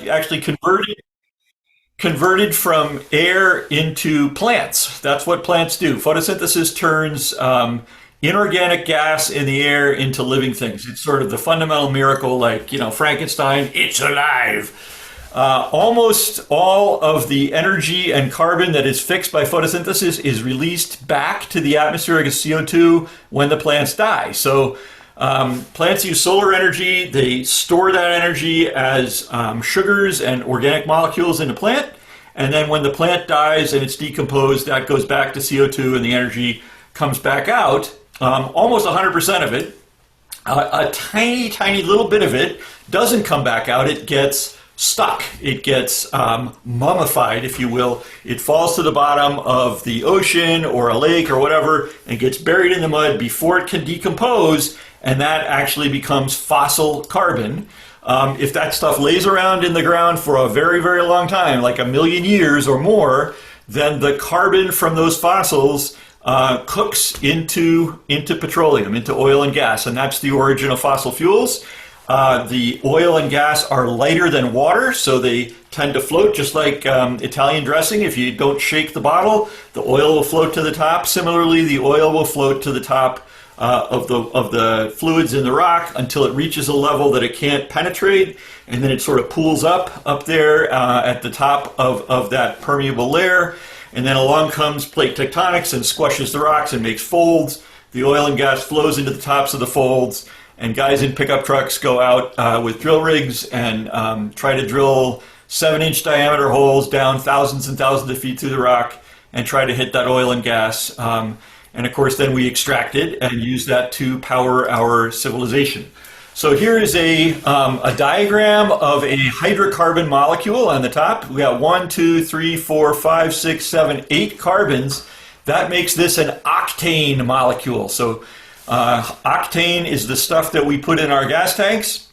actually converted from air into plants. That's what plants do. Photosynthesis turns inorganic gas in the air into living things. It's sort of the fundamental miracle, like, Frankenstein, it's alive. Almost all of the energy and carbon that is fixed by photosynthesis is released back to the atmosphere as CO2 when the plants die. So plants use solar energy. They store that energy as sugars and organic molecules in the plant. And then when the plant dies and it's decomposed, that goes back to CO2 and the energy comes back out. Almost 100% of it. A tiny, tiny little bit of it doesn't come back out. It gets stuck. It gets mummified, if you will. It falls to the bottom of the ocean or a lake or whatever and gets buried in the mud before it can decompose, and that actually becomes fossil carbon. If that stuff lays around in the ground for a very, very long time, like 1,000,000 years or more, then the carbon from those fossils cooks into petroleum, into oil and gas, and that's the origin of fossil fuels. The oil and gas are lighter than water, so they tend to float, just like Italian dressing. If you don't shake the bottle, the oil will float to the top. Similarly, the oil will float to the top of the fluids in the rock until it reaches a level that it can't penetrate, and then it sort of pools up there at the top of that permeable layer. And then along comes plate tectonics and squashes the rocks and makes folds. The oil and gas flows into the tops of the folds, and guys in pickup trucks go out with drill rigs and try to drill 7-inch diameter holes down thousands and thousands of feet through the rock and try to hit that oil and gas. And of course, then we extract it and use that to power our civilization. So here is a diagram of a hydrocarbon molecule on the top. We got 1, 2, 3, 4, 5, 6, 7, 8 carbons. That makes this an octane molecule. So octane is the stuff that we put in our gas tanks.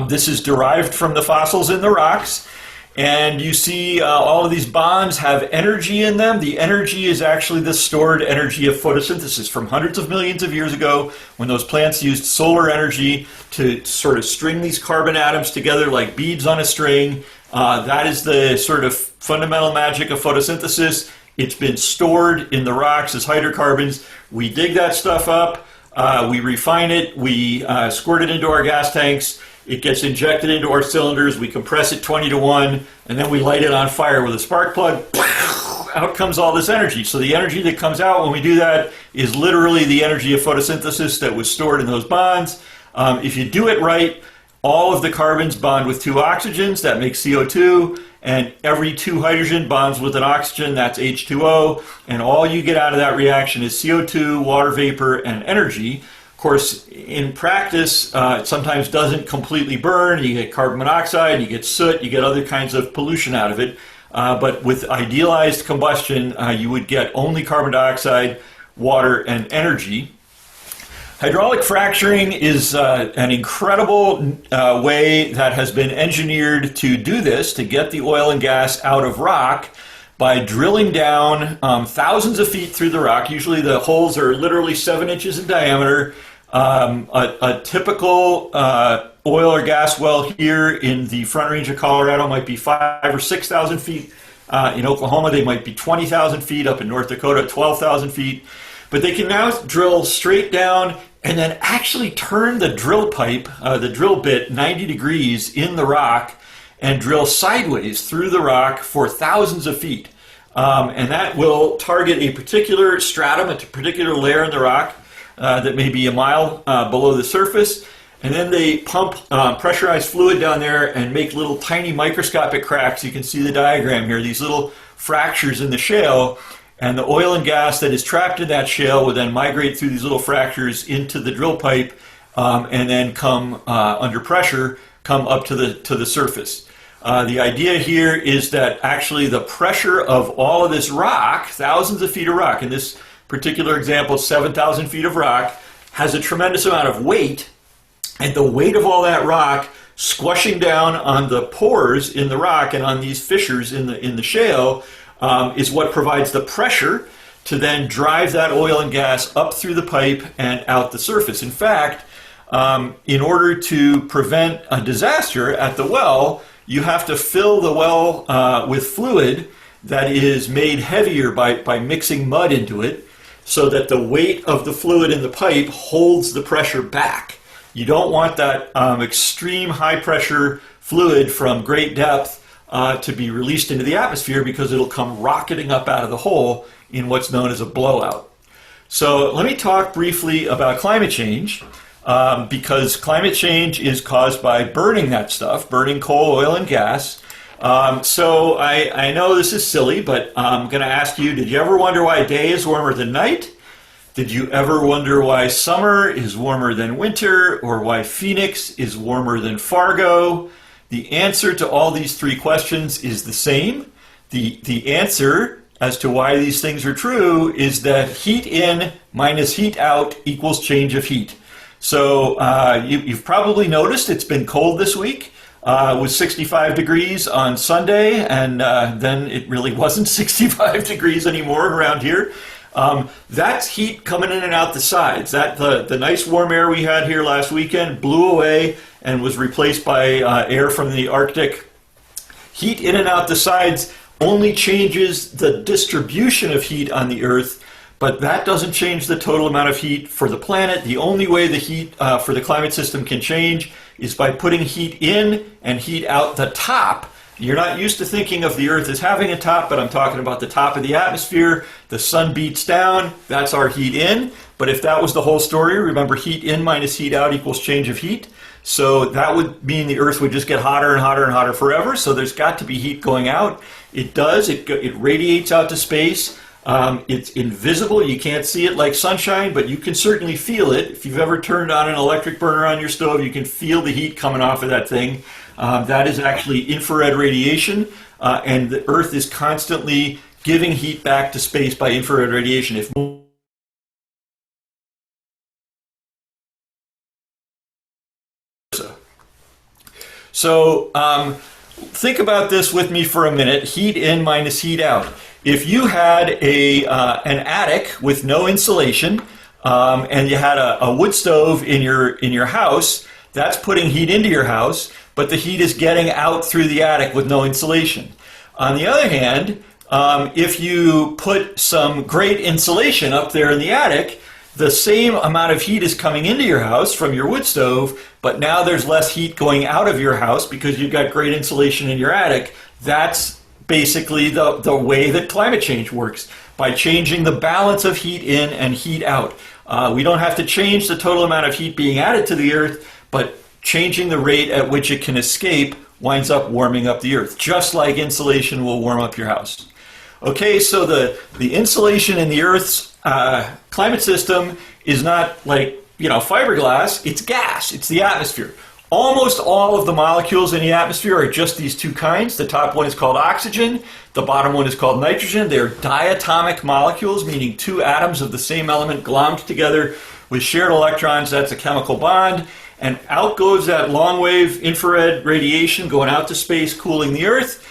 This is derived from the fossils in the rocks. And you see all of these bonds have energy in them. The energy is actually the stored energy of photosynthesis from hundreds of millions of years ago, when those plants used solar energy to sort of string these carbon atoms together like beads on a string. That is the sort of fundamental magic of photosynthesis. It's been stored in the rocks as hydrocarbons. We dig that stuff up, we refine it, we squirt it into our gas tanks. It gets injected into our cylinders, we compress it 20 to 1, and then we light it on fire with a spark plug. Out comes all this energy. So the energy that comes out when we do that is literally the energy of photosynthesis that was stored in those bonds. If you do it right, all of the carbons bond with 2 oxygens, that makes CO2, and every 2 hydrogen bonds with an oxygen, that's H2O, and all you get out of that reaction is CO2, water vapor, and energy. Of course, in practice, it sometimes doesn't completely burn. You get carbon monoxide, you get soot, you get other kinds of pollution out of it. But with idealized combustion, you would get only carbon dioxide, water, and energy. Hydraulic fracturing is an incredible way that has been engineered to do this, to get the oil and gas out of rock by drilling down thousands of feet through the rock. Usually the holes are literally 7 inches in diameter. A typical oil or gas well here in the Front Range of Colorado might be 5,000 or 6,000 feet. In Oklahoma, they might be 20,000 feet. Up in North Dakota, 12,000 feet. But they can now drill straight down and then actually turn the drill pipe, the drill bit, 90 degrees in the rock and drill sideways through the rock for thousands of feet. And that will target a particular stratum, a particular layer in the rock that may be a mile below the surface. And then they pump pressurized fluid down there and make little tiny microscopic cracks. You can see the diagram here, these little fractures in the shale. And the oil and gas that is trapped in that shale will then migrate through these little fractures into the drill pipe and then come under pressure, come up to the surface. The idea here is that actually the pressure of all of this rock, thousands of feet of rock, in this particular example, 7,000 feet of rock, has a tremendous amount of weight, and the weight of all that rock squashing down on the pores in the rock and on these fissures in the shale is what provides the pressure to then drive that oil and gas up through the pipe and out the surface. In fact, in order to prevent a disaster at the well, you have to fill the well with fluid that is made heavier by mixing mud into it, so that the weight of the fluid in the pipe holds the pressure back. You don't want that extreme high pressure fluid from great depth to be released into the atmosphere, because it'll come rocketing up out of the hole in what's known as a blowout. So let me talk briefly about climate change, because climate change is caused by burning that stuff, burning coal, oil, and gas. So I know this is silly, but I'm going to ask you, did you ever wonder why day is warmer than night? Did you ever wonder why summer is warmer than winter, or why Phoenix is warmer than Fargo? The answer to all these three questions is the same. The answer as to why these things are true is that heat in minus heat out equals change of heat. So you've probably noticed it's been cold this week. It was 65 degrees on Sunday, and then it really wasn't 65 degrees anymore around here. That's heat coming in and out the sides. The nice warm air we had here last weekend blew away and was replaced by air from the Arctic. Heat in and out the sides only changes the distribution of heat on the Earth, but that doesn't change the total amount of heat for the planet. The only way the heat for the climate system can change is by putting heat in and heat out the top. You're not used to thinking of the Earth as having a top, but I'm talking about the top of the atmosphere. The sun beats down, that's our heat in. But if that was the whole story, remember, heat in minus heat out equals change of heat. So that would mean the Earth would just get hotter and hotter and hotter forever. So there's got to be heat going out. It does. It radiates out to space. It's invisible. You can't see it like sunshine, but you can certainly feel it. If you've ever turned on an electric burner on your stove, you can feel the heat coming off of that thing. That is actually infrared radiation, and the Earth is constantly giving heat back to space by infrared radiation. So think about this with me for a minute. Heat in minus heat out. If you had an attic with no insulation, and you had a wood stove in your house, that's putting heat into your house, but the heat is getting out through the attic with no insulation. On the other hand, if you put some great insulation up there in the attic, the same amount of heat is coming into your house from your wood stove, but now there's less heat going out of your house because you've got great insulation in your attic. That's basically the way that climate change works, by changing the balance of heat in and heat out. We don't have to change the total amount of heat being added to the Earth, but changing the rate at which it can escape winds up warming up the Earth, just like insulation will warm up your house. Okay, so the insulation in the Earth's climate system is not like, fiberglass. It's gas. It's the atmosphere. Almost all of the molecules in the atmosphere are just these two kinds. The top one is called oxygen. The bottom one is called nitrogen. They're diatomic molecules, meaning two atoms of the same element glommed together with shared electrons. That's a chemical bond. And out goes that long-wave infrared radiation going out to space, cooling the Earth.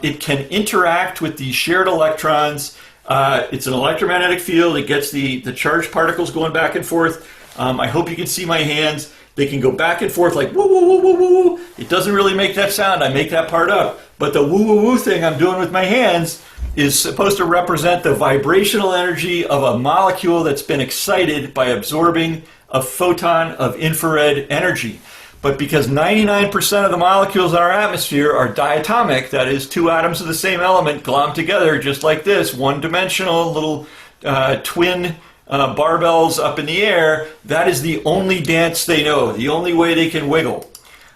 It can interact with these shared electrons. It's an electromagnetic field. It gets the charged particles going back and forth. I hope you can see my hands. They can go back and forth like woo, woo, woo, woo, woo, woo. It doesn't really make that sound. I make that part up. But the woo, woo, woo thing I'm doing with my hands is supposed to represent the vibrational energy of a molecule that's been excited by absorbing a photon of infrared energy. But because 99% of the molecules in our atmosphere are diatomic, that is, two atoms of the same element glommed together just like this, one-dimensional little twin barbells up in the air, that is the only dance they know, the only way they can wiggle.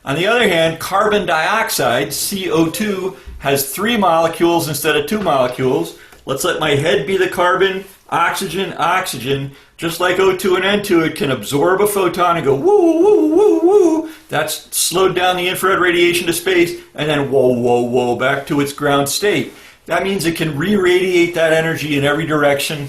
On the other hand, carbon dioxide, CO2, has three molecules instead of two molecules. Let's let my head be the carbon, oxygen, oxygen. Just like O2 and N2, it can absorb a photon and go woo, woo, woo, woo. That's slowed down the infrared radiation to space, and then whoa, whoa, whoa, back to its ground state. That means it can re-radiate that energy in every direction.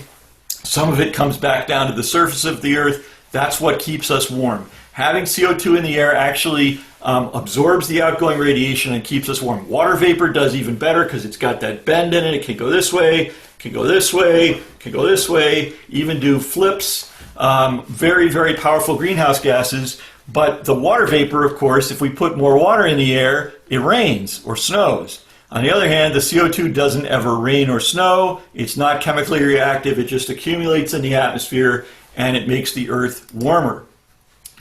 Some of it comes back down to the surface of the Earth. That's what keeps us warm. Having CO2 in the air actually absorbs the outgoing radiation and keeps us warm. Water vapor does even better because it's got that bend in it. It can go this way, can go this way, can go this way, even do flips. Very, very powerful greenhouse gases. But the water vapor, of course, if we put more water in the air, it rains or snows. On the other hand, the CO2 doesn't ever rain or snow. It's not chemically reactive. It just accumulates in the atmosphere and it makes the Earth warmer.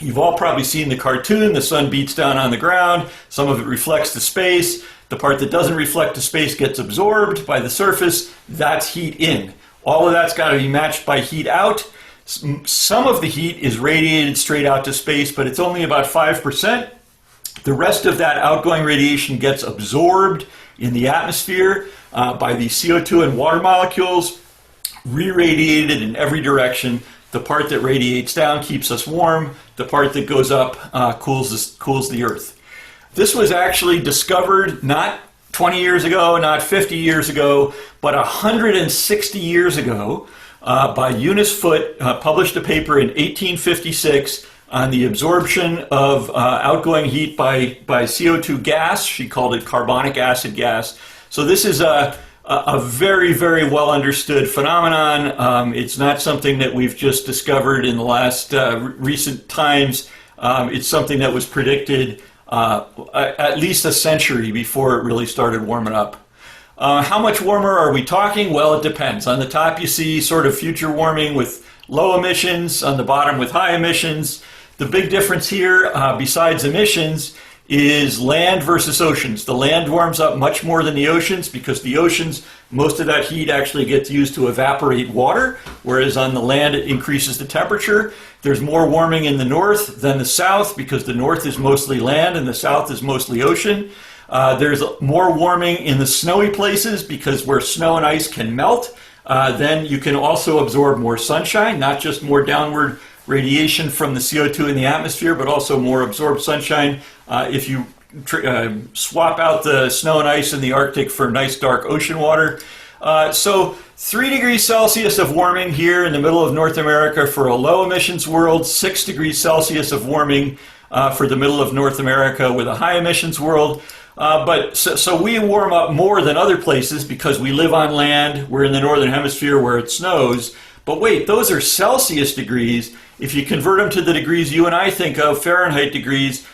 You've all probably seen the cartoon. The sun beats down on the ground. Some of it reflects to space. The part that doesn't reflect to space gets absorbed by the surface. That's heat in. All of that's got to be matched by heat out. Some of the heat is radiated straight out to space, but it's only about 5%. The rest of that outgoing radiation gets absorbed in the atmosphere by the CO2 and water molecules, re-radiated in every direction. The part that radiates down keeps us warm. The part that goes up cools the Earth. This was actually discovered not 20 years ago, not 50 years ago, but 160 years ago by Eunice Foote, published a paper in 1856 on the absorption of outgoing heat by CO2 gas. She called it carbonic acid gas. So this is a very, very well understood phenomenon. It's not something that we've just discovered in the last recent times. It's something that was predicted at least a century before it really started warming up. How much warmer are we talking? Well, it depends. On the top you see sort of future warming with low emissions, on the bottom with high emissions. The big difference here, besides emissions, is land versus oceans. The land warms up much more than the oceans because the oceans, most of that heat actually gets used to evaporate water, whereas on the land it increases the temperature. There's more warming in the north than the south because the north is mostly land and the south is mostly ocean. There's more warming in the snowy places because where snow and ice can melt, then you can also absorb more sunshine, not just more downward radiation from the CO2 in the atmosphere, but also more absorbed sunshine. If you swap out the snow and ice in the Arctic for nice dark ocean water. So 3 degrees Celsius of warming here in the middle of North America for a low emissions world, 6 degrees Celsius of warming for the middle of North America with a high emissions world. So we warm up more than other places because we live on land. We're in the northern hemisphere where it snows. But wait, those are Celsius degrees. If you convert them to the degrees you and I think of, Fahrenheit degrees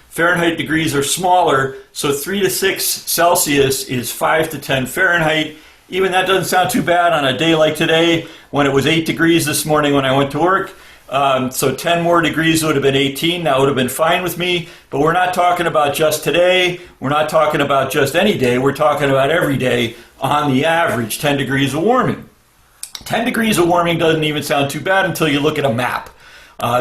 are smaller. So 3 to 6 Celsius is 5 to 10 Fahrenheit. Even that doesn't sound too bad on a day like today when it was 8 degrees this morning when I went to work. So 10 more degrees would have been 18. That would have been fine with me. But we're not talking about just today. We're not talking about just any day. We're talking about every day on the average 10 degrees of warming. 10 degrees of warming doesn't even sound too bad until you look at a map.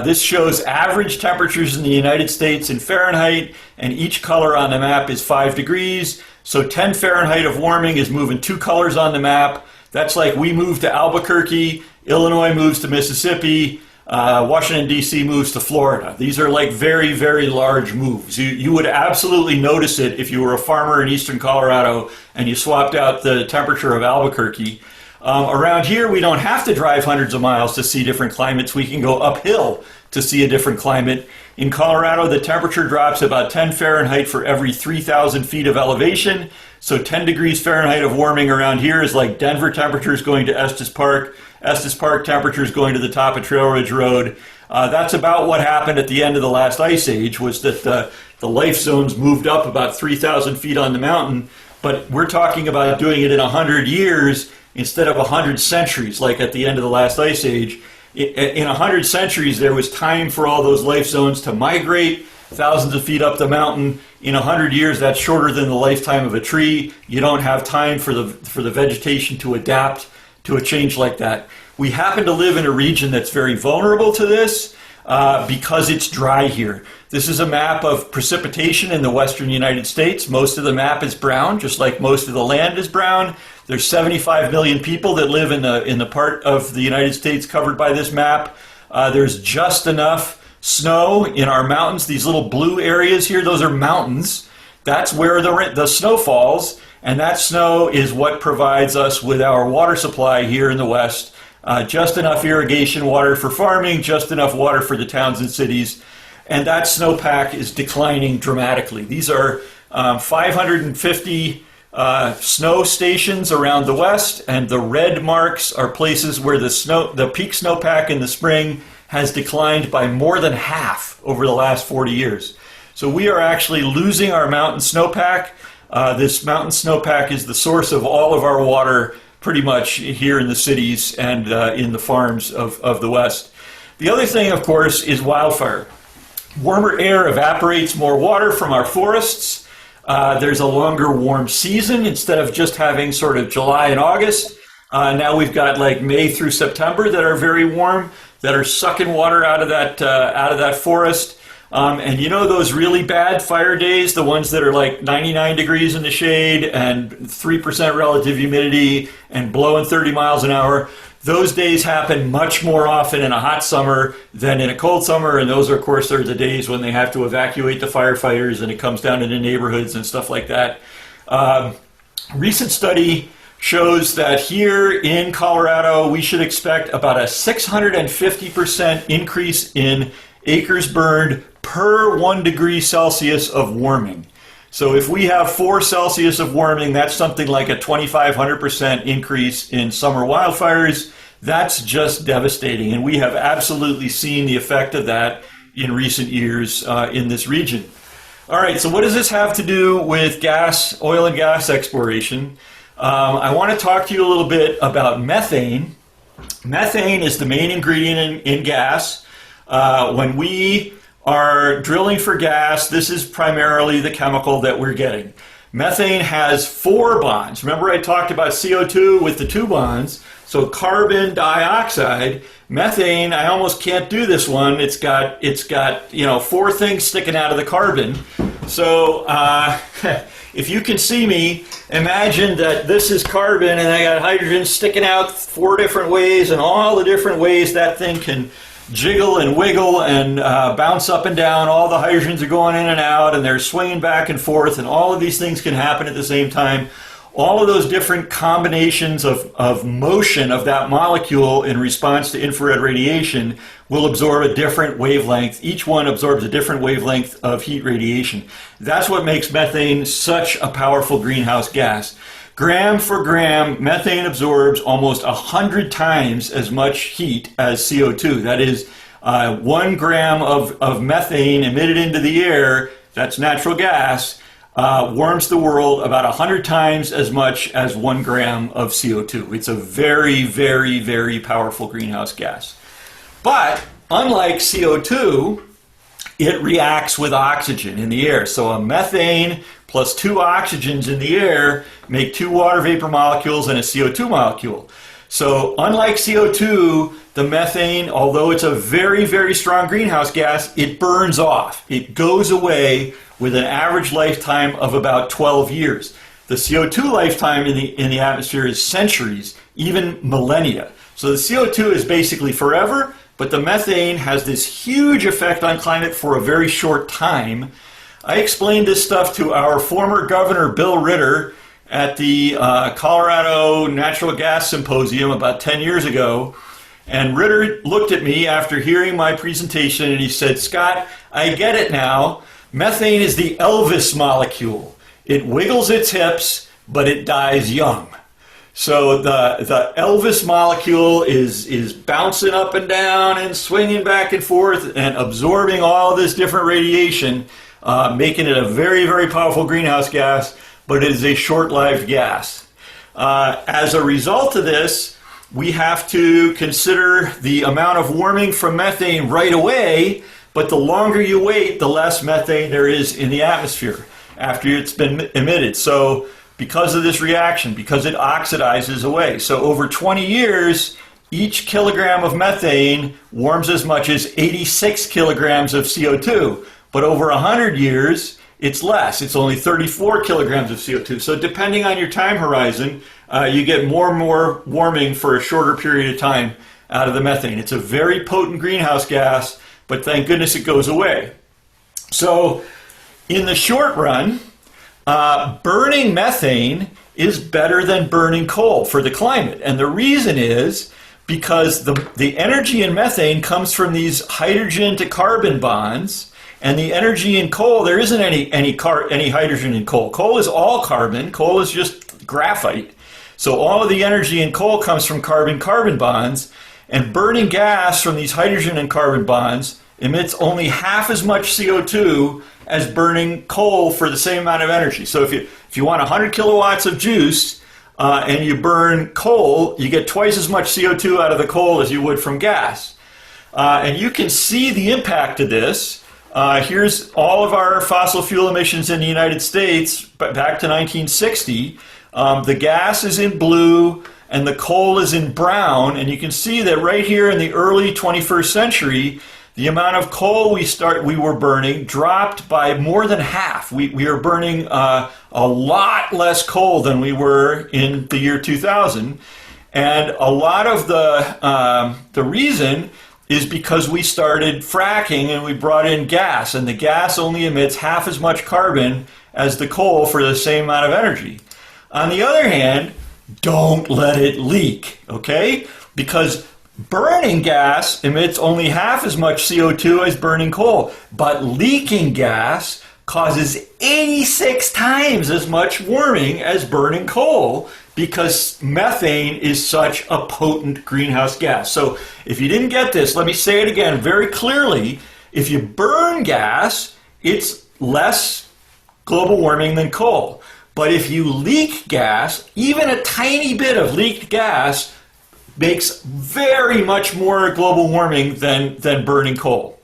This shows average temperatures in the United States in Fahrenheit, and each color on the map is 5 degrees. So 10 Fahrenheit of warming is moving 2 colors on the map. That's like we move to Albuquerque, Illinois moves to Mississippi, Washington, D.C. moves to Florida. These are like very, very large moves. You would absolutely notice it if you were a farmer in eastern Colorado and you swapped out the temperature of Albuquerque. Around here, we don't have to drive hundreds of miles to see different climates. We can go uphill to see a different climate. In Colorado, the temperature drops about 10 Fahrenheit for every 3,000 feet of elevation. So 10 degrees Fahrenheit of warming around here is like Denver temperatures going to Estes Park, Estes Park temperatures going to the top of Trail Ridge Road. That's about what happened at the end of the last ice age, was that the life zones moved up about 3,000 feet on the mountain. But we're talking about doing it in 100 years instead of 100 centuries, like at the end of the last ice age. In 100 centuries, there was time for all those life zones to migrate thousands of feet up the mountain. In 100 years, that's shorter than the lifetime of a tree. You don't have time for the vegetation to adapt to a change like that. We happen to live in a region that's very vulnerable to this because it's dry here. This is a map of precipitation in the western United States. Most of the map is brown, just like most of the land is brown. There's 75 million people that live in the part of the United States covered by this map. There's just enough snow in our mountains. These little blue areas here, those are mountains. That's where the snow falls, and that snow is what provides us with our water supply here in the West. Just enough irrigation water for farming, just enough water for the towns and cities. And that snowpack is declining dramatically. These are 550 snow stations around the West, and the red marks are places where the peak snowpack in the spring has declined by more than half over the last 40 years. So we are actually losing our mountain snowpack. This mountain snowpack is the source of all of our water pretty much here in the cities and in the farms of the West. The other thing, of course, is wildfire. Warmer air evaporates more water from our forests. There's a longer warm season instead of just having sort of July and August. Now we've got like May through September that are very warm, that are sucking water out of that forest. And you know those really bad fire days, the ones that are like 99 degrees in the shade and 3% relative humidity and blowing 30 miles an hour? Those days happen much more often in a hot summer than in a cold summer, and those, of course, are the days when they have to evacuate the firefighters and it comes down into neighborhoods and stuff like that. Recent study shows that here in Colorado, we should expect about a 650% increase in acres burned per 1 degree Celsius of warming. So if we have 4 Celsius of warming, that's something like a 2,500% increase in summer wildfires. That's just devastating, and we have absolutely seen the effect of that in recent years in this region. All right, so what does this have to do with oil and gas exploration? I want to talk to you a little bit about methane. Methane is the main ingredient in gas. When we are drilling for gas, this is primarily the chemical that we're getting. Methane has 4 bonds. Remember I talked about CO2 with the 2 bonds. So carbon dioxide, methane, I almost can't do this one. It's got 4 things sticking out of the carbon. So if you can see me, imagine that this is carbon and I got hydrogen sticking out 4 different ways, and all the different ways that thing can jiggle and wiggle and bounce up and down. All the hydrogens are going in and out, and they're swinging back and forth, and all of these things can happen at the same time. All of those different combinations of motion of that molecule in response to infrared radiation will absorb a different wavelength. Each one absorbs a different wavelength of heat radiation. That's what makes methane such a powerful greenhouse gas. Gram for gram, methane absorbs almost 100 times as much heat as CO2. That is 1 gram of methane emitted into the air, that's natural gas, warms the world about 100 times as much as 1 gram of CO2. It's a very, very, very powerful greenhouse gas. But unlike CO2, it reacts with oxygen in the air. So a methane plus 2 oxygens in the air make 2 water vapor molecules and a CO2 molecule. So unlike CO2, the methane, although it's a very, very strong greenhouse gas, it burns off. It goes away with an average lifetime of about 12 years. The CO2 lifetime in the atmosphere is centuries, even millennia. So the CO2 is basically forever, but the methane has this huge effect on climate for a very short time. I explained this stuff to our former governor, Bill Ritter, at the Colorado Natural Gas Symposium about 10 years ago. And Ritter looked at me after hearing my presentation and he said, "Scott, I get it now. Methane is the Elvis molecule. It wiggles its hips, but it dies young." So the Elvis molecule is bouncing up and down and swinging back and forth and absorbing all this different radiation, making it a very, very powerful greenhouse gas, but it is a short-lived gas. As a result of this, we have to consider the amount of warming from methane right away, but the longer you wait, the less methane there is in the atmosphere after it's been emitted. So because of this reaction, because it oxidizes away. So over 20 years, each kilogram of methane warms as much as 86 kilograms of CO2. But over 100 years, it's less. It's only 34 kilograms of CO2. So depending on your time horizon, you get more and more warming for a shorter period of time out of the methane. It's a very potent greenhouse gas, but thank goodness it goes away. So in the short run, burning methane is better than burning coal for the climate. And the reason is because the energy in methane comes from these hydrogen to carbon bonds, and the energy in coal, there isn't any hydrogen in coal. Coal is all carbon. Coal is just graphite. So all of the energy in coal comes from carbon-carbon bonds, and burning gas from these hydrogen and carbon bonds emits only half as much CO2 as burning coal for the same amount of energy. So if you want 100 kilowatts of juice and you burn coal, you get twice as much CO2 out of the coal as you would from gas. And you can see the impact of this. Here's all of our fossil fuel emissions in the United States back to 1960. The gas is in blue and the coal is in brown. And you can see that right here in the early 21st century, the amount of coal we were burning dropped by more than half. We are burning a lot less coal than we were in the year 2000. And a lot of the reason is because we started fracking and we brought in gas, and the gas only emits half as much carbon as the coal for the same amount of energy. On the other hand, don't let it leak, okay? Because burning gas emits only half as much CO2 as burning coal, but leaking gas causes 86 times as much warming as burning coal, because methane is such a potent greenhouse gas. So if you didn't get this, let me say it again very clearly. If you burn gas, it's less global warming than coal. But if you leak gas, even a tiny bit of leaked gas makes very much more global warming than burning coal.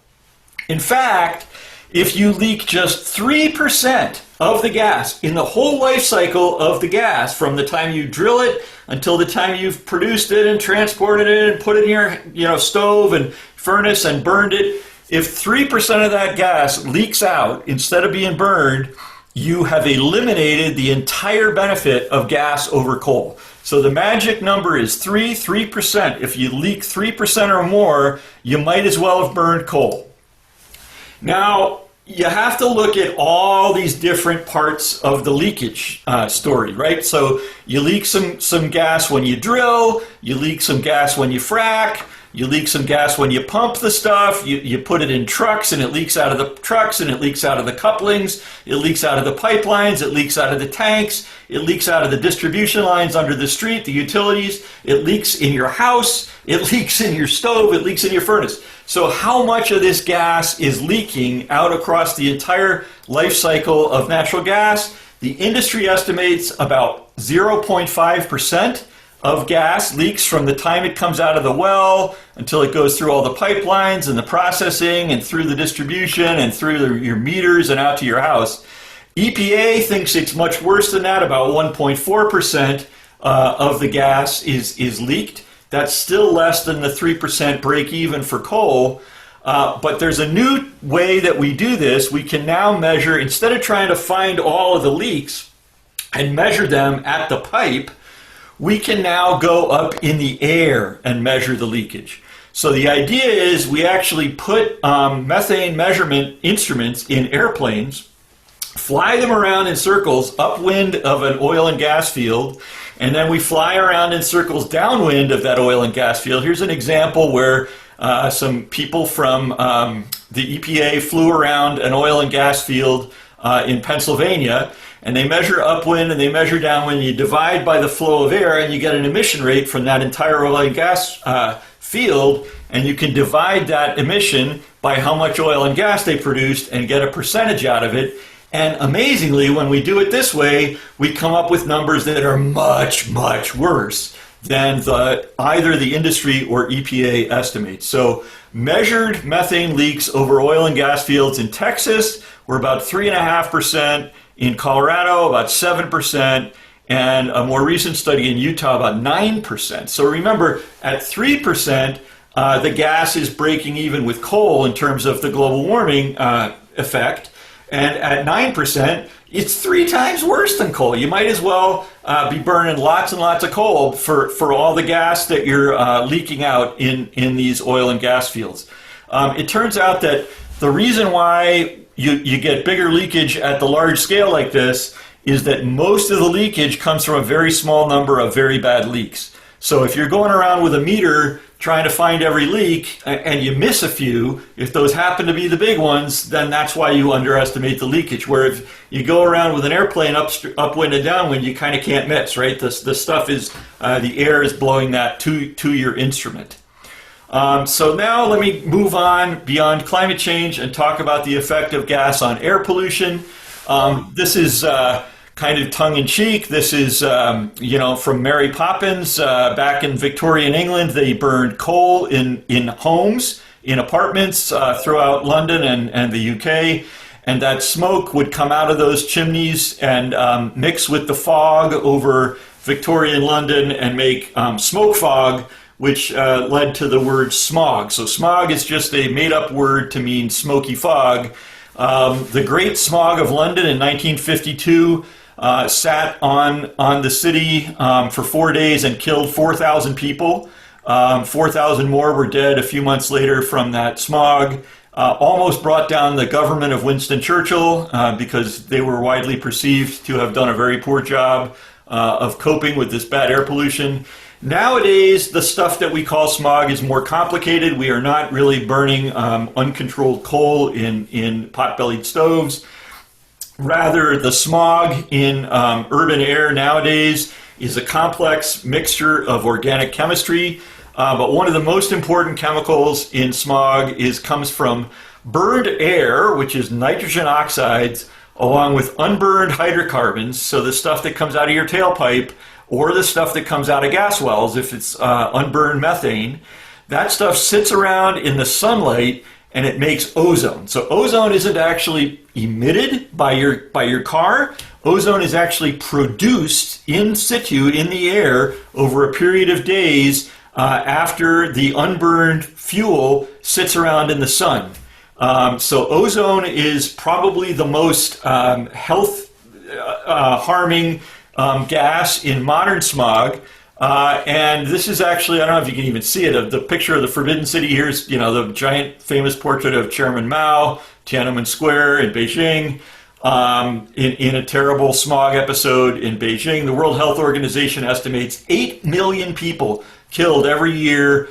In fact, if you leak just 3% of the gas in the whole life cycle of the gas, from the time you drill it until the time you've produced it and transported it and put it in your stove and furnace and burned it, if 3% of that gas leaks out instead of being burned, you have eliminated the entire benefit of gas over coal. So the magic number is 3%. If you leak 3% or more, you might as well have burned coal. Now, you have to look at all these different parts of the leakage story, right? So you leak some gas when you drill, you leak some gas when you frack, you leak some gas when you pump the stuff, you put it in trucks and it leaks out of the trucks and it leaks out of the couplings, it leaks out of the pipelines, it leaks out of the tanks, it leaks out of the distribution lines under the street, the utilities, it leaks in your house, it leaks in your stove, it leaks in your furnace. So how much of this gas is leaking out across the entire life cycle of natural gas? The industry estimates about 0.5% of gas leaks from the time it comes out of the well until it goes through all the pipelines and the processing and through the distribution and through your meters and out to your house. EPA thinks it's much worse than that. About 1.4% of the gas is leaked. That's still less than the 3% break even for coal. But there's a new way that we do this. We can now measure, instead of trying to find all of the leaks and measure them at the pipe, we can now go up in the air and measure the leakage. So the idea is we actually put methane measurement instruments in airplanes, fly them around in circles upwind of an oil and gas field, and then we fly around in circles downwind of that oil and gas field. Here's an example where some people from the EPA flew around an oil and gas field in Pennsylvania, and they measure upwind and they measure downwind. You divide by the flow of air and you get an emission rate from that entire oil and gas field, and you can divide that emission by how much oil and gas they produced and get a percentage out of it. And amazingly, when we do it this way, we come up with numbers that are much, much worse than either the industry or EPA estimates. So measured methane leaks over oil and gas fields in Texas were about 3.5%, in Colorado about 7%, and a more recent study in Utah about 9%. So remember, at 3%, the gas is breaking even with coal in terms of the global warming effect. And at 9%, it's 3 times worse than coal. You might as well be burning lots and lots of coal for all the gas that you're leaking out in these oil and gas fields. It turns out that the reason why you get bigger leakage at the large scale like this is that most of the leakage comes from a very small number of very bad leaks. So if you're going around with a meter trying to find every leak and you miss a few, if those happen to be the big ones, then that's why you underestimate the leakage. Where if you go around with an airplane upwind and downwind, you kind of can't miss, right? The stuff is, the air is blowing that to your instrument. So now let me move on beyond climate change and talk about the effect of gas on air pollution. This is kind of tongue-in-cheek. This is, from Mary Poppins. Back in Victorian England, they burned coal in homes, in apartments throughout London and the UK. And that smoke would come out of those chimneys and mix with the fog over Victorian London and make smoke fog, which led to the word smog. So smog is just a made-up word to mean smoky fog. The Great Smog of London in 1952 sat on the city for 4 days and killed 4,000 people. 4,000 more were dead a few months later from that smog. Almost brought down the government of Winston Churchill because they were widely perceived to have done a very poor job of coping with this bad air pollution. Nowadays, the stuff that we call smog is more complicated. We are not really burning uncontrolled coal in pot-bellied stoves. Rather, the smog in urban air nowadays is a complex mixture of organic chemistry. But one of the most important chemicals in smog comes from burned air, which is nitrogen oxides, along with unburned hydrocarbons, so the stuff that comes out of your tailpipe, or the stuff that comes out of gas wells, if it's unburned methane. That stuff sits around in the sunlight and it makes ozone. So ozone isn't actually emitted by your car. Ozone is actually produced in situ in the air over a period of days after the unburned fuel sits around in the sun. So ozone is probably the most health harming gas in modern smog. And this is actually, I don't know if you can even see it, the picture of the Forbidden City. Here's, the giant famous portrait of Chairman Mao, Tiananmen Square in Beijing, in a terrible smog episode in Beijing. The World Health Organization estimates 8 million people killed every year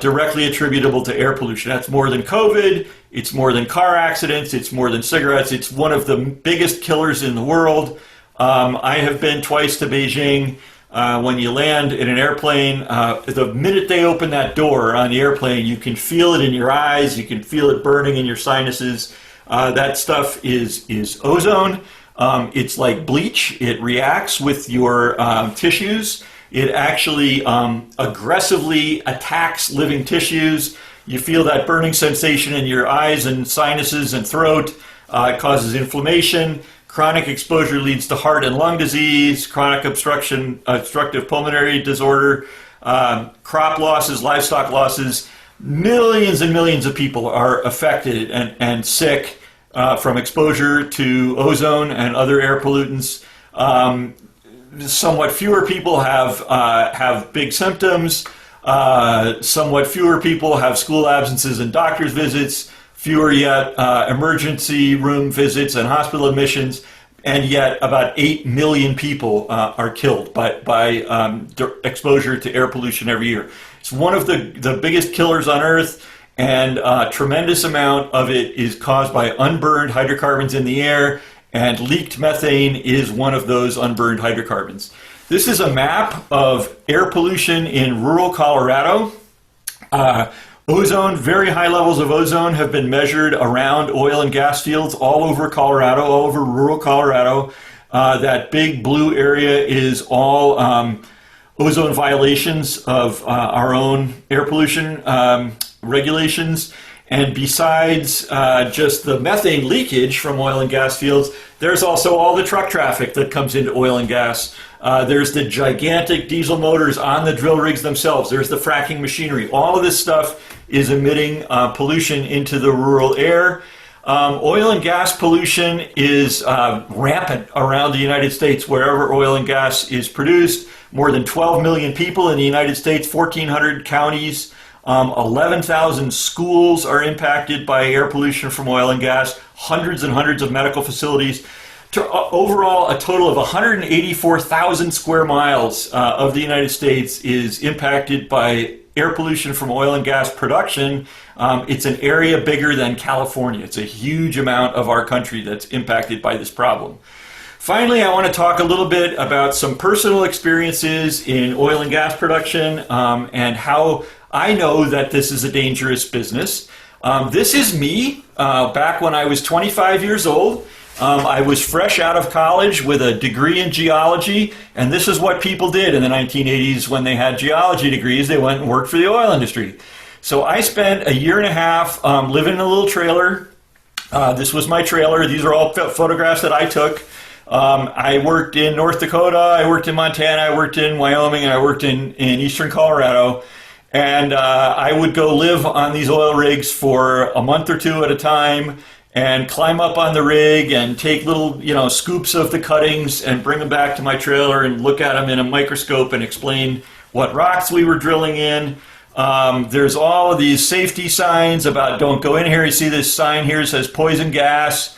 directly attributable to air pollution. That's more than COVID, it's more than car accidents, it's more than cigarettes. It's one of the biggest killers in the world. I have been twice to Beijing. When you land in an airplane, the minute they open that door on the airplane, you can feel it in your eyes, you can feel it burning in your sinuses. That stuff is ozone. It's like bleach. It reacts with your tissues. It actually aggressively attacks living tissues. You feel that burning sensation in your eyes and sinuses and throat. It causes inflammation. Chronic exposure leads to heart and lung disease, chronic obstructive pulmonary disorder, crop losses, livestock losses. Millions and millions of people are affected and sick from exposure to ozone and other air pollutants. Somewhat fewer people have big symptoms. Somewhat fewer people have school absences and doctor's visits. Fewer yet emergency room visits and hospital admissions, and yet about 8 million people are killed by exposure to air pollution every year. It's one of the biggest killers on Earth, and a tremendous amount of it is caused by unburned hydrocarbons in the air, and leaked methane is one of those unburned hydrocarbons. This is a map of air pollution in rural Colorado. Ozone, very high levels of ozone have been measured around oil and gas fields all over Colorado, all over rural Colorado. That big blue area is all ozone violations of our own air pollution regulations. And besides just the methane leakage from oil and gas fields, there's also all the truck traffic that comes into oil and gas. There's the gigantic diesel motors on the drill rigs themselves. There's the fracking machinery. All of this stuff is emitting pollution into the rural air. Oil and gas pollution is rampant around the United States wherever oil and gas is produced. More than 12 million people in the United States, 1,400 counties, 11,000 schools are impacted by air pollution from oil and gas, hundreds and hundreds of medical facilities. Overall, a total of 184,000 square miles of the United States is impacted by air pollution from oil and gas production. It's an area bigger than California. It's a huge amount of our country that's impacted by this problem. Finally, I want to talk a little bit about some personal experiences in oil and gas production and how I know that this is a dangerous business. This is me back when I was 25 years old. I was fresh out of college with a degree in geology, and this is what people did in the 1980s when they had geology degrees. They went and worked for the oil industry. So I spent a year and a half living in a little trailer. This was my trailer. These are all photographs that I took. I worked in North Dakota, I worked in Montana, I worked in Wyoming, and I worked in eastern Colorado. And I would go live on these oil rigs for a month or two at a time and climb up on the rig and take little, scoops of the cuttings and bring them back to my trailer and look at them in a microscope and explain what rocks we were drilling in. There's all of these safety signs about don't go in here. You see this sign here that says poison gas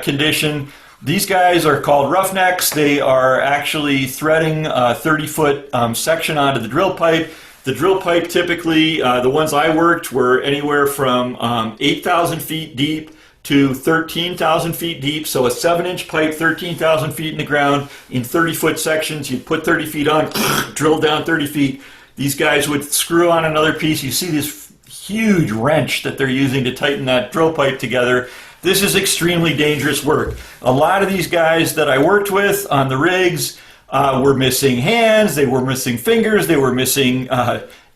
condition. These guys are called roughnecks. They are actually threading a 30-foot section onto the drill pipe. The drill pipe typically, the ones I worked were anywhere from 8,000 feet deep to 13,000 feet deep. So a 7-inch pipe, 13,000 feet in the ground in 30-foot sections. You put 30 feet on, drill down 30 feet. These guys would screw on another piece. You see this huge wrench that they're using to tighten that drill pipe together. This is extremely dangerous work. A lot of these guys that I worked with on the rigs were missing hands, they were missing fingers, they were missing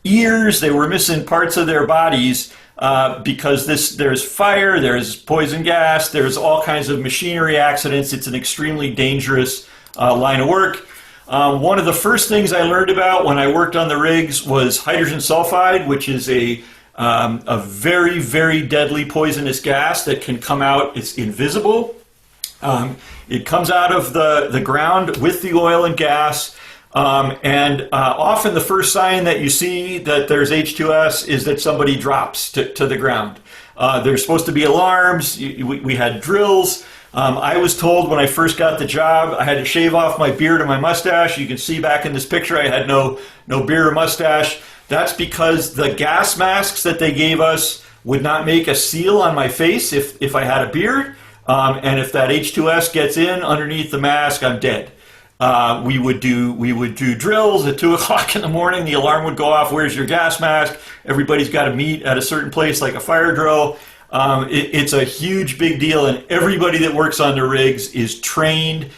ears, they were missing parts of their bodies because there's fire, there's poison gas, there's all kinds of machinery accidents. It's an extremely dangerous line of work. One of the first things I learned about when I worked on the rigs was hydrogen sulfide, which is a very, very deadly poisonous gas that can come out. It's invisible. It comes out of the ground with the oil and gas. And often the first sign that you see that there's H2S is that somebody drops to the ground. There's supposed to be alarms. We had drills. I was told when I first got the job, I had to shave off my beard and my mustache. You can see back in this picture, I had no beard or mustache. That's because the gas masks that they gave us would not make a seal on my face if I had a beard. And if that H2S gets in underneath the mask, I'm dead. We would do drills at 2 o'clock in the morning. The alarm would go off. Where's your gas mask? Everybody's got to meet at a certain place like a fire drill. It's a huge big deal, and everybody that works on the rigs is trained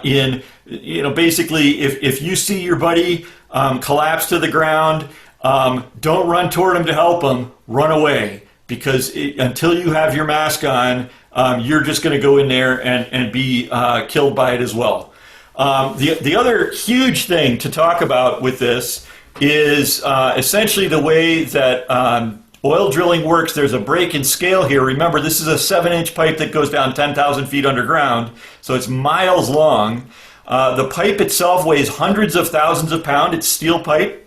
in, basically if you see your buddy collapse to the ground, don't run toward him to help him, run away, because until you have your mask on, you're just going to go in there and be killed by it as well. The other huge thing to talk about with this is essentially the way that oil drilling works. There's a break in scale here. Remember, this is a 7-inch pipe that goes down 10,000 feet underground, so it's miles long. The pipe itself weighs hundreds of thousands of pounds. It's steel pipe.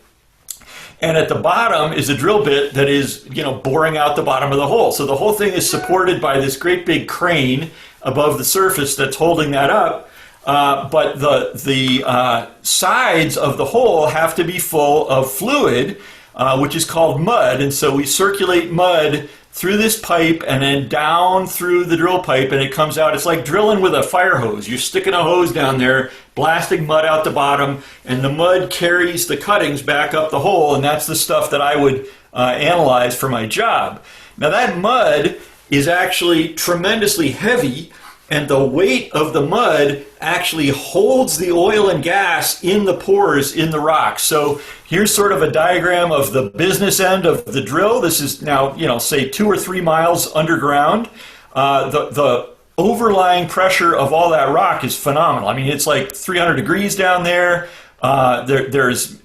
And at the bottom is a drill bit that is, boring out the bottom of the hole. So the whole thing is supported by this great big crane above the surface that's holding that up. But the sides of the hole have to be full of fluid, which is called mud. And so we circulate mud through this pipe and then down through the drill pipe, and it comes out. It's like drilling with a fire hose. You're sticking a hose down there, blasting mud out the bottom, and the mud carries the cuttings back up the hole, and that's the stuff that I would analyze for my job. Now that mud is actually tremendously heavy, and the weight of the mud actually holds the oil and gas in the pores in the rock. So here's sort of a diagram of the business end of the drill. This is now, say 2 or 3 miles underground. The overlying pressure of all that rock is phenomenal. I mean, it's like 300 degrees down there. There's,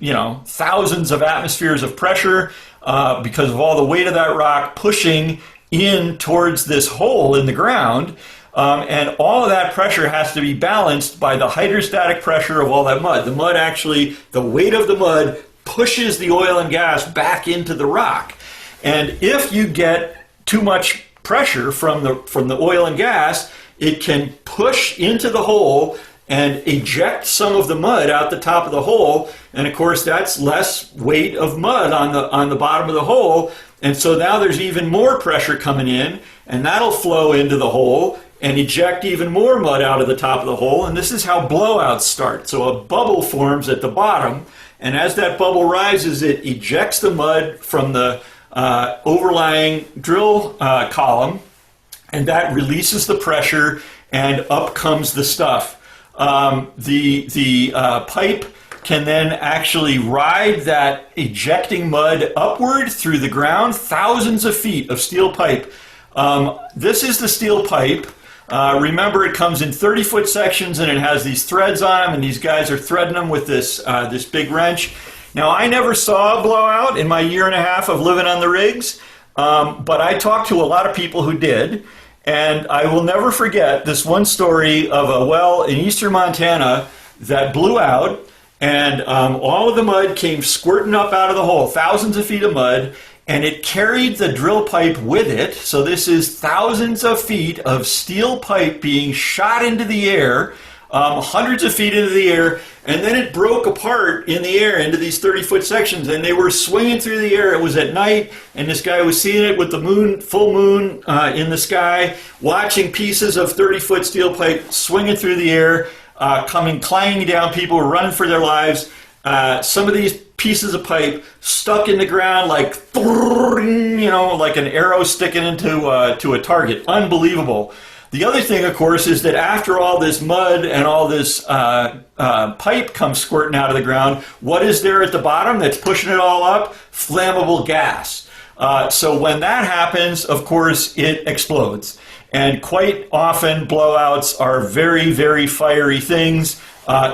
thousands of atmospheres of pressure because of all the weight of that rock pushing in towards this hole in the ground. And all of that pressure has to be balanced by the hydrostatic pressure of all that mud. The mud actually, the weight of the mud pushes the oil and gas back into the rock. And if you get too much pressure from the oil and gas, it can push into the hole and eject some of the mud out the top of the hole. And of course, that's less weight of mud on the bottom of the hole. And so now there's even more pressure coming in, and that'll flow into the hole and eject even more mud out of the top of the hole. And this is how blowouts start. So a bubble forms at the bottom, And as that bubble rises, it ejects the mud from the overlying drill column, and that releases the pressure, and up comes the stuff. The pipe can then actually ride that ejecting mud upward through the ground, thousands of feet of steel pipe. This is the steel pipe. Remember, it comes in 30-foot sections, and it has these threads on them, and these guys are threading them with this big wrench. Now, I never saw a blowout in my year and a half of living on the rigs, but I talked to a lot of people who did, and I will never forget this one story of a well in eastern Montana that blew out, and all of the mud came squirting up out of the hole, thousands of feet of mud, and it carried the drill pipe with it. So this is thousands of feet of steel pipe being shot into the air, hundreds of feet into the air, and then it broke apart in the air into these 30-foot sections, and they were swinging through the air. It was at night, and this guy was seeing it with the moon, full moon in the sky, watching pieces of 30-foot steel pipe swinging through the air, coming clanging down. People were running for their lives. Some of these pieces of pipe stuck in the ground like, like an arrow sticking into to a target. Unbelievable. The other thing, of course, is that after all this mud and all this pipe comes squirting out of the ground, what is there at the bottom that's pushing it all up? Flammable gas. So when that happens, of course, it explodes. And quite often, blowouts are very, very fiery things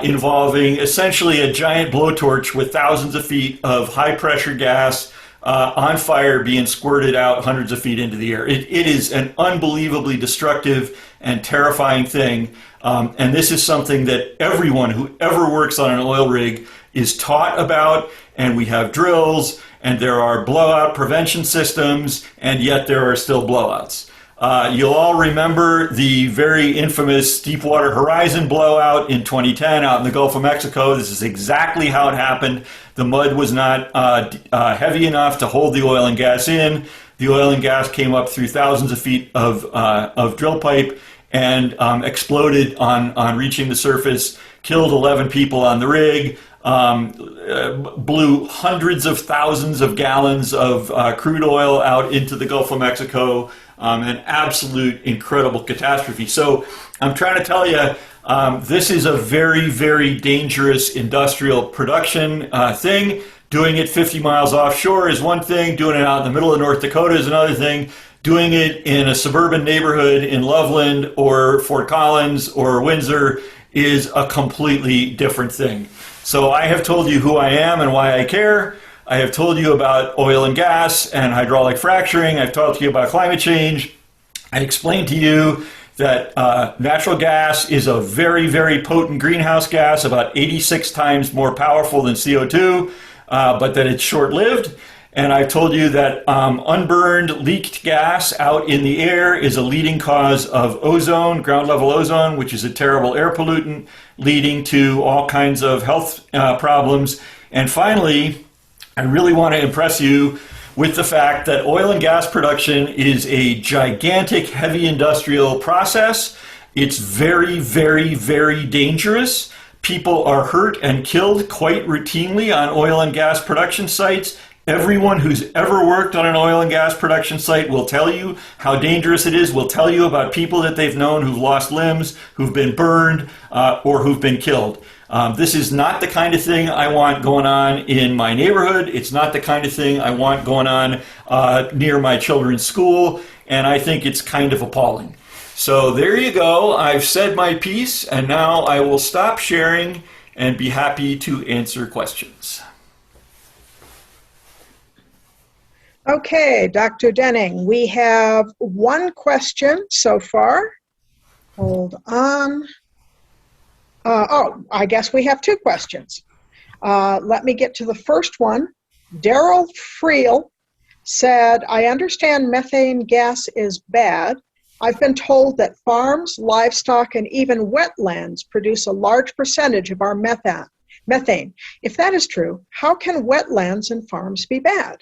involving essentially a giant blowtorch with thousands of feet of high-pressure gas on fire being squirted out hundreds of feet into the air. It is an unbelievably destructive and terrifying thing. And this is something that everyone who ever works on an oil rig is taught about, and we have drills, and there are blowout prevention systems, and yet there are still blowouts. You'll all remember the very infamous Deepwater Horizon blowout in 2010 out in the Gulf of Mexico. This is exactly how it happened. The mud was not heavy enough to hold the oil and gas in. The oil and gas came up through thousands of feet of drill pipe and exploded on reaching the surface, killed 11 people on the rig, blew hundreds of thousands of gallons of crude oil out into the Gulf of Mexico. An absolute incredible catastrophe. So I'm trying to tell you, this is a very, very dangerous industrial production thing. Doing it 50 miles offshore is one thing. Doing it out in the middle of North Dakota is another thing. Doing it in a suburban neighborhood in Loveland or Fort Collins or Windsor is a completely different thing. So I have told you who I am and why I care. I have told you about oil and gas and hydraulic fracturing. I've talked to you about climate change. I explained to you that natural gas is a very, very potent greenhouse gas, about 86 times more powerful than CO2, but that it's short-lived. And I've told you that unburned, leaked gas out in the air is a leading cause of ozone, ground-level ozone, which is a terrible air pollutant, leading to all kinds of health problems. And finally, I really want to impress you with the fact that oil and gas production is a gigantic, heavy industrial process. It's very, very, very dangerous. People are hurt and killed quite routinely on oil and gas production sites. Everyone who's ever worked on an oil and gas production site will tell you how dangerous it is, will tell you about people that they've known who've lost limbs, who've been burned, or who've been killed. This is not the kind of thing I want going on in my neighborhood. It's not the kind of thing I want going on near my children's school, and I think it's kind of appalling. So there you go. I've said my piece, and now I will stop sharing and be happy to answer questions. Okay, Dr. Denning, we have one question so far. Hold on. I guess we have two questions. Let me get to the first one. Daryl Friel said, I understand methane gas is bad. I've been told that farms, livestock, and even wetlands produce a large percentage of our methane. If that is true, how can wetlands and farms be bad?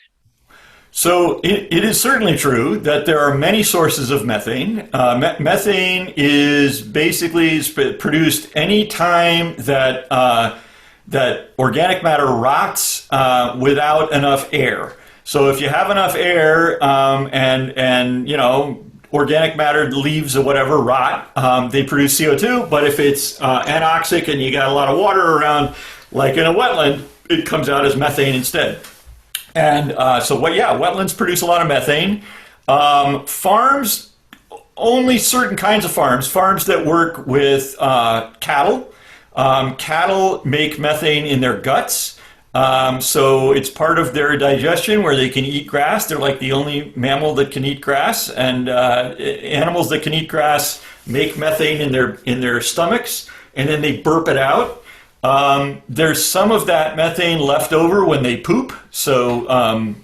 So it is certainly true that there are many sources of methane. Methane is basically produced any time that that organic matter rots without enough air. So if you have enough air and organic matter leaves or whatever rot, they produce CO2. But if it's anoxic and you got a lot of water around, like in a wetland, it comes out as methane instead. And wetlands produce a lot of methane. Farms, only certain kinds of farms that work with cattle. Cattle make methane in their guts. So it's part of their digestion where they can eat grass. They're like the only mammal that can eat grass. And animals that can eat grass make methane in their stomachs, and then they burp it out. There's some of that methane left over when they poop, so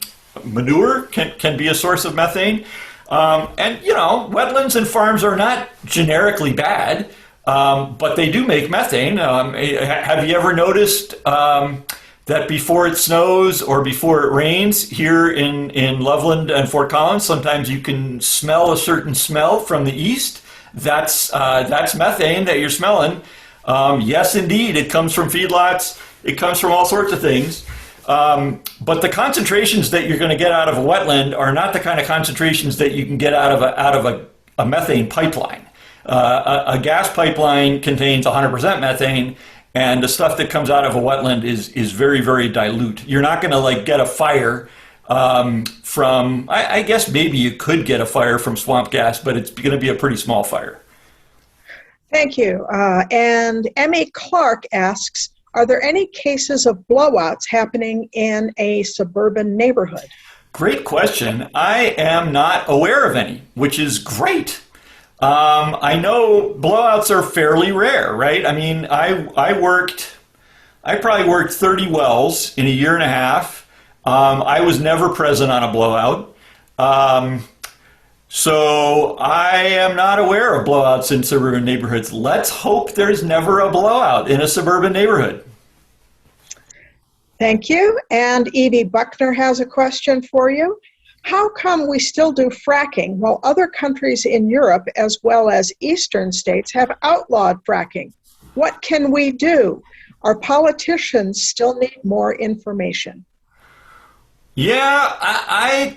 manure can be a source of methane. Wetlands and farms are not generically bad, but they do make methane. Have you ever noticed that before it snows or before it rains here in Loveland and Fort Collins, sometimes you can smell a certain smell from the east? That's methane that you're smelling. Yes, indeed, it comes from feedlots. It comes from all sorts of things. But the concentrations that you're going to get out of a wetland are not the kind of concentrations that you can get out of a methane pipeline. A gas pipeline contains 100% methane, and the stuff that comes out of a wetland is very, very dilute. You're not going to get a fire from. I guess maybe you could get a fire from swamp gas, but it's going to be a pretty small fire. Thank you. And Emmy Clark asks, are there any cases of blowouts happening in a suburban neighborhood? Great question. I am not aware of any, which is great. I know blowouts are fairly rare, right? I mean, I probably worked 30 wells in a year and a half. I was never present on a blowout. So I am not aware of blowouts in suburban neighborhoods. Let's hope there's never a blowout in a suburban neighborhood. Thank you. And Edie Buckner has a question for you. How come we still do fracking while other countries in Europe as well as eastern states have outlawed fracking? What can we do? Our politicians still need more information. Yeah,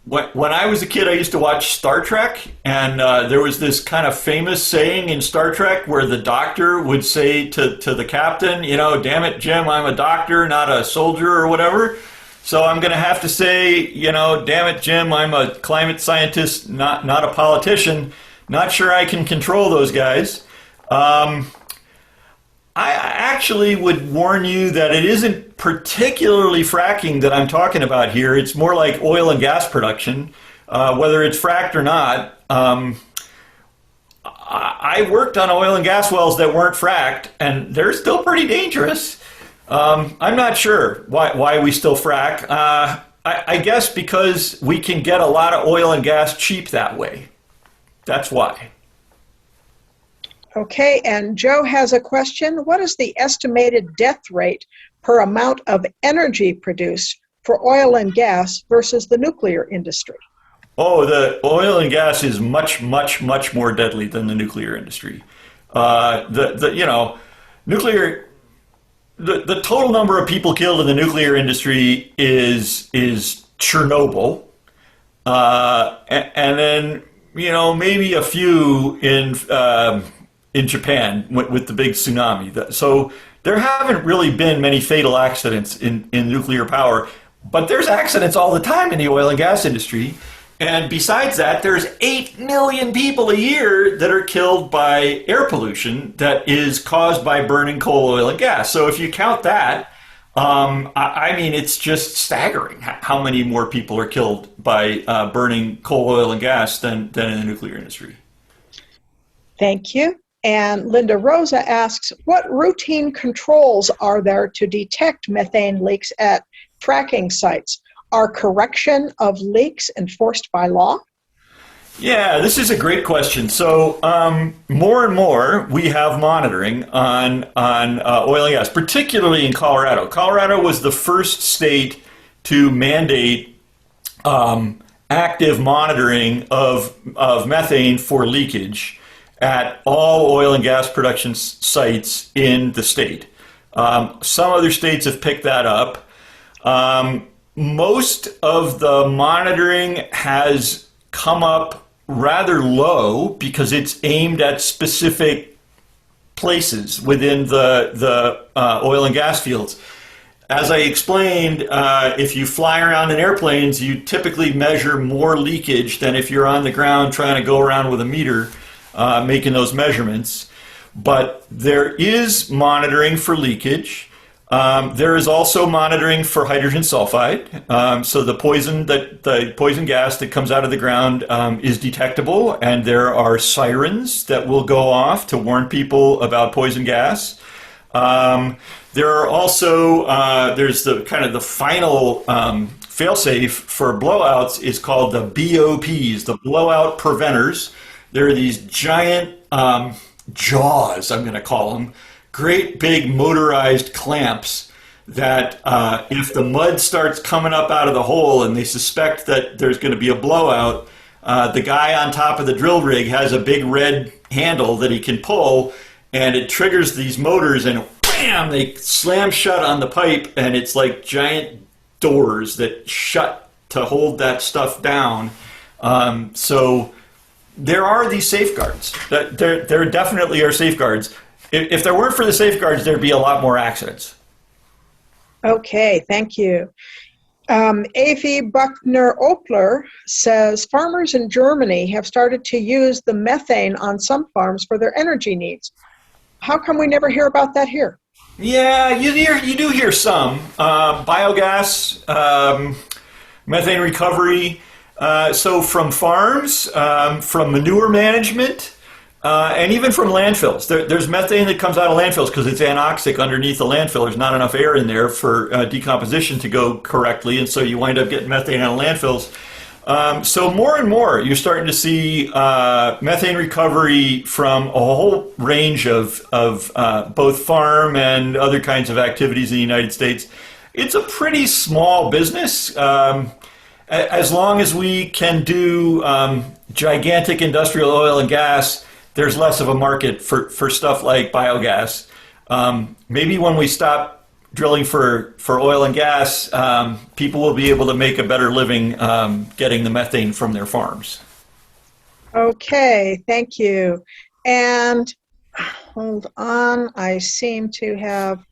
when I was a kid, I used to watch Star Trek, and there was this kind of famous saying in Star Trek where the doctor would say to the captain, damn it, Jim, I'm a doctor, not a soldier or whatever. So I'm going to have to say, damn it, Jim, I'm a climate scientist, not a politician. Not sure I can control those guys. I actually would warn you that it isn't particularly fracking that I'm talking about here. It's more like oil and gas production, whether it's fracked or not. I worked on oil and gas wells that weren't fracked, and they're still pretty dangerous. I'm not sure why we still frack. I guess because we can get a lot of oil and gas cheap that way. That's why. Okay, and Joe has a question. What is the estimated death rate per amount of energy produced for oil and gas versus the nuclear industry? Oh, the oil and gas is much, much, much more deadly than the nuclear industry. Nuclear. The total number of people killed in the nuclear industry is Chernobyl, and then maybe a few in Japan with the big tsunami. So there haven't really been many fatal accidents in nuclear power, but there's accidents all the time in the oil and gas industry. And besides that, there's 8 million people a year that are killed by air pollution that is caused by burning coal, oil, and gas. So if you count that, it's just staggering how many more people are killed by burning coal, oil, and gas than in the nuclear industry. Thank you. And Linda Rosa asks, what routine controls are there to detect methane leaks at fracking sites? Are correction of leaks enforced by law? Yeah, this is a great question. So more and more we have monitoring on oil and gas, particularly in Colorado. Colorado was the first state to mandate active monitoring of methane for leakage. at all oil and gas production sites in the state. Some other states have picked that up. Most of the monitoring has come up rather low because it's aimed at specific places within the oil and gas fields. As I explained, if you fly around in airplanes, you typically measure more leakage than if you're on the ground trying to go around with a meter making those measurements. But there is monitoring for leakage. There is also monitoring for hydrogen sulfide. So the poison gas that comes out of the ground is detectable, and there are sirens that will go off to warn people about poison gas. There are also there's the kind of the final failsafe for blowouts is called the BOPs, the blowout preventers. There are these giant jaws, I'm going to call them, great big motorized clamps that if the mud starts coming up out of the hole and they suspect that there's going to be a blowout, the guy on top of the drill rig has a big red handle that he can pull, and it triggers these motors, and bam, they slam shut on the pipe, and it's like giant doors that shut to hold that stuff down. So there are these safeguards. There definitely are safeguards. If there weren't for the safeguards, there'd be a lot more accidents. Okay, thank you. A.V. Buckner-Opler says farmers in Germany have started to use the methane on some farms for their energy needs. How come we never hear about that here? Yeah, you do hear some. Biogas, methane recovery. So from farms, from manure management, and even from landfills. There's methane that comes out of landfills because it's anoxic underneath the landfill. There's not enough air in there for decomposition to go correctly, and so you wind up getting methane out of landfills. So more and more, you're starting to see methane recovery from a whole range of both farm and other kinds of activities in the United States. It's a pretty small business. As long as we can do gigantic industrial oil and gas, there's less of a market for stuff like biogas. Maybe when we stop drilling for oil and gas, people will be able to make a better living getting the methane from their farms. Okay, thank you. And hold on, I seem to have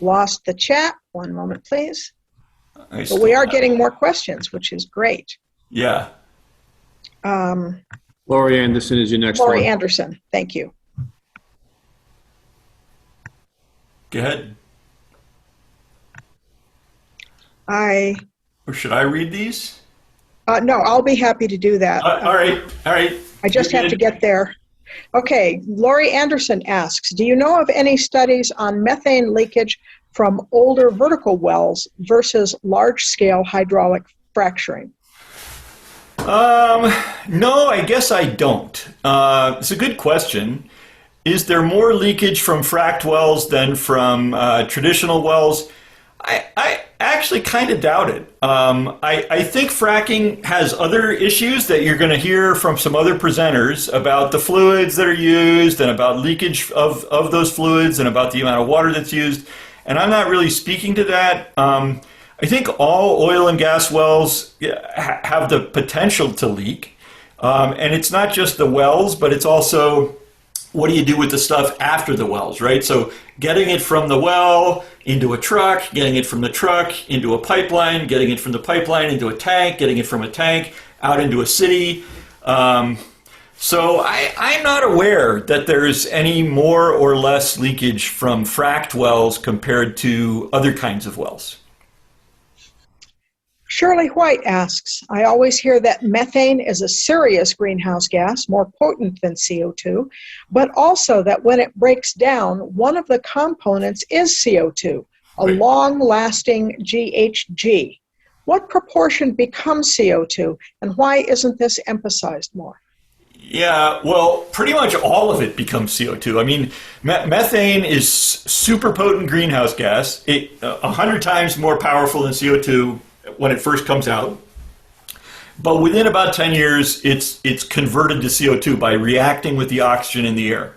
lost the chat. One moment, please. But we are getting more questions, which is great. Yeah. Laurie Anderson is your next one. Laurie Anderson, thank you. Go ahead. Or should I read these? No, I'll be happy to do that. All right. I just have to get there. Okay, Laurie Anderson asks, do you know of any studies on methane leakage from older vertical wells versus large-scale hydraulic fracturing? No, I guess I don't. It's a good question. Is there more leakage from fracked wells than from traditional wells? I actually kind of doubt it. I think fracking has other issues that you're going to hear from some other presenters about the fluids that are used and about leakage of those fluids and about the amount of water that's used. And I'm not really speaking to that. I think all oil and gas wells have the potential to leak. And it's not just the wells, but it's also what do you do with the stuff after the wells, right? So getting it from the well into a truck, getting it from the truck into a pipeline, getting it from the pipeline into a tank, getting it from a tank out into a city. So I'm not aware that there's any more or less leakage from fracked wells compared to other kinds of wells. Shirley White asks, I always hear that methane is a serious greenhouse gas, more potent than CO2, but also that when it breaks down, one of the components is CO2, a Right. long-lasting GHG. What proportion becomes CO2, and why isn't this emphasized more? Yeah, well, pretty much all of it becomes CO2. I mean, methane is super potent greenhouse gas, 100 times more powerful than CO2 when it first comes out. But within about 10 years, it's converted to CO2 by reacting with the oxygen in the air.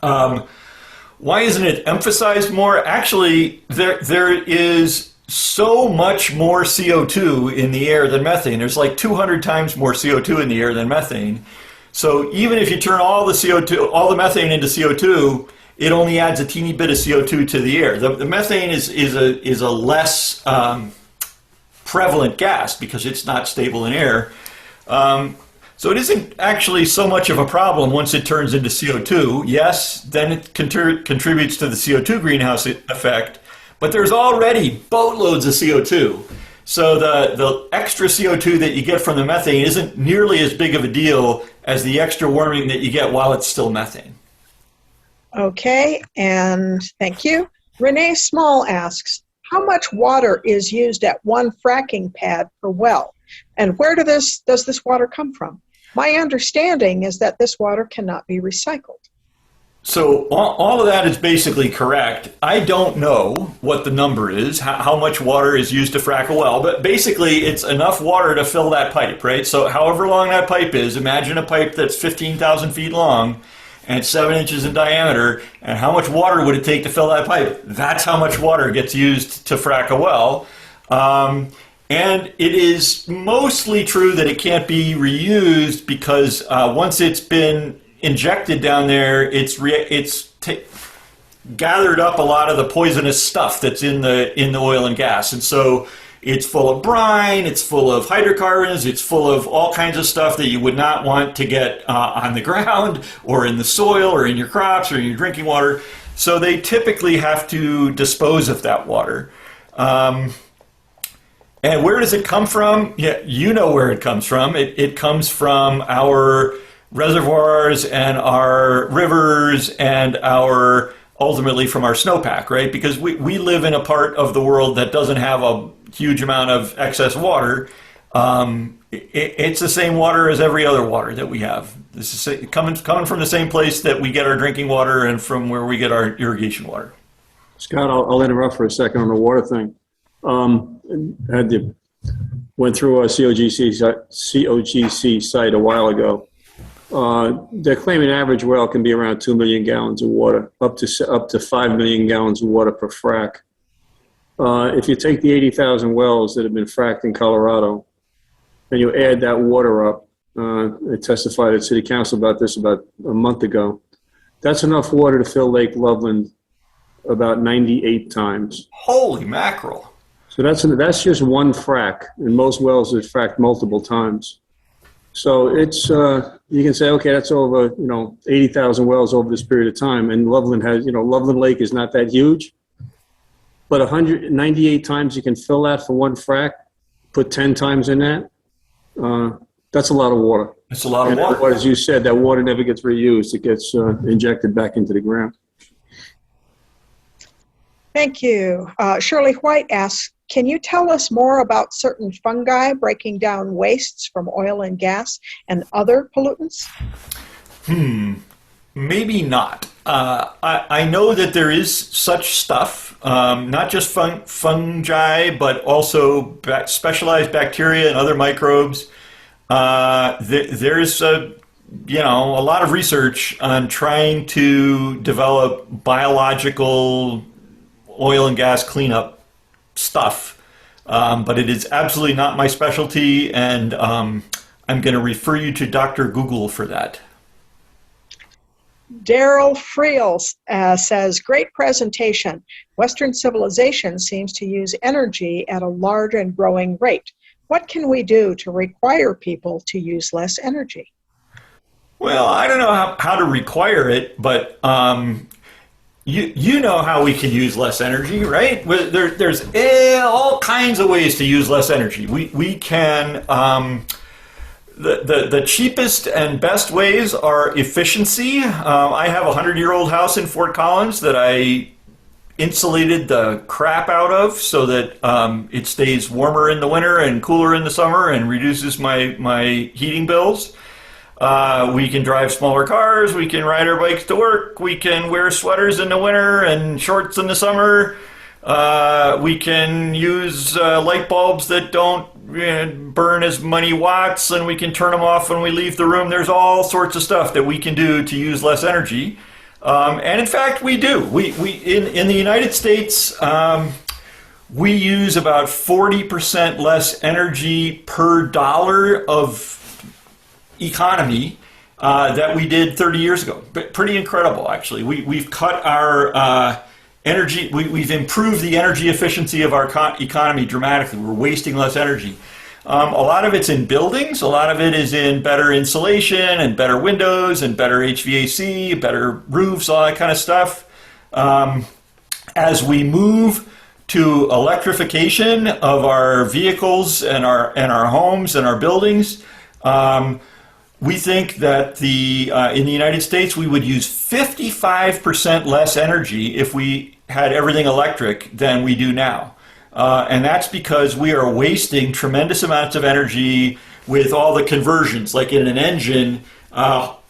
Why isn't it emphasized more? Actually, there is so much more CO2 in the air than methane. There's like 200 times more CO2 in the air than methane. So even if you turn all the CO2, all the methane into CO2, it only adds a teeny bit of CO2 to the air. The methane is a less prevalent gas because it's not stable in air. So it isn't actually so much of a problem once it turns into CO2. Yes, then it contributes to the CO2 greenhouse effect, but there's already boatloads of CO2. So the extra CO2 that you get from the methane isn't nearly as big of a deal as the extra warming that you get while it's still methane. Okay, and thank you. Renee Small asks, how much water is used at one fracking pad per well? And where does this water come from? My understanding is that this water cannot be recycled. So all of that is basically correct. I don't know what the number is, how much water is used to frack a well, but basically it's enough water to fill that pipe, right? So however long that pipe is, imagine a pipe that's 15,000 feet long and 7 inches in diameter, and how much water would it take to fill that pipe? That's how much water gets used to frack a well. And it is mostly true that it can't be reused because once it's been injected down there, it's gathered up a lot of the poisonous stuff that's in the oil and gas, and so it's full of brine, it's full of hydrocarbons, it's full of all kinds of stuff that you would not want to get on the ground or in the soil or in your crops or in your drinking water. So they typically have to dispose of that water. And where does it come from? Yeah, you know where it comes from. It comes from our reservoirs and our rivers and ultimately from our snowpack, right? Because we live in a part of the world that doesn't have a huge amount of excess water. It's the same water as every other water that we have. This is coming from the same place that we get our drinking water and from where we get our irrigation water. Scott, I'll interrupt for a second on the water thing. Went through our COGC site a while ago. They're claiming average well can be around 2 million gallons of water, up to 5 million gallons of water per frac. If you take the 80,000 wells that have been fracked in Colorado, and you add that water up, I testified at City Council about this about a month ago. That's enough water to fill Lake Loveland about 98 times. Holy mackerel! So that's just one frac, and most wells are fracked multiple times. So it's you can say, okay, that's over 80,000 wells over this period of time, and Loveland has Loveland Lake is not that huge, but 198 times you can fill that for one frac. Put 10 times in that. That's a lot of water. It's a lot of water. As you said, that water never gets reused; it gets injected back into the ground. Thank you. Shirley White asks, can you tell us more about certain fungi breaking down wastes from oil and gas and other pollutants? Maybe not. I know that there is such stuff, not just fungi, but also specialized bacteria and other microbes. There's a lot of research on trying to develop biological oil and gas cleanup stuff, but it is absolutely not my specialty, and I'm going to refer you to Dr. Google for that. Daryl Friel says, great presentation. Western civilization seems to use energy at a large and growing rate. What can we do to require people to use less energy? Well, I don't know how to require it, but you know how we can use less energy, right? There's all kinds of ways to use less energy. We can, the cheapest and best ways are efficiency. I have a 100-year-old house in Fort Collins that I insulated the crap out of so that it stays warmer in the winter and cooler in the summer and reduces my heating bills. We can drive smaller cars, we can ride our bikes to work, we can wear sweaters in the winter and shorts in the summer. We can use light bulbs that don't burn as many watts, and we can turn them off when we leave the room. There's all sorts of stuff that we can do to use less energy. And in fact, we do. In the United States, we use about 40% less energy per dollar of economy that we did 30 years ago. But pretty incredible, actually. We've cut our energy, we've improved the energy efficiency of our economy dramatically. We're wasting less energy. A lot of it's in buildings. A lot of it is in better insulation and better windows and better HVAC, better roofs, all that kind of stuff. As we move to electrification of our vehicles and our homes and our buildings, we think that in the United States we would use 55% less energy if we had everything electric than we do now. And that's because we are wasting tremendous amounts of energy with all the conversions. Like in an engine,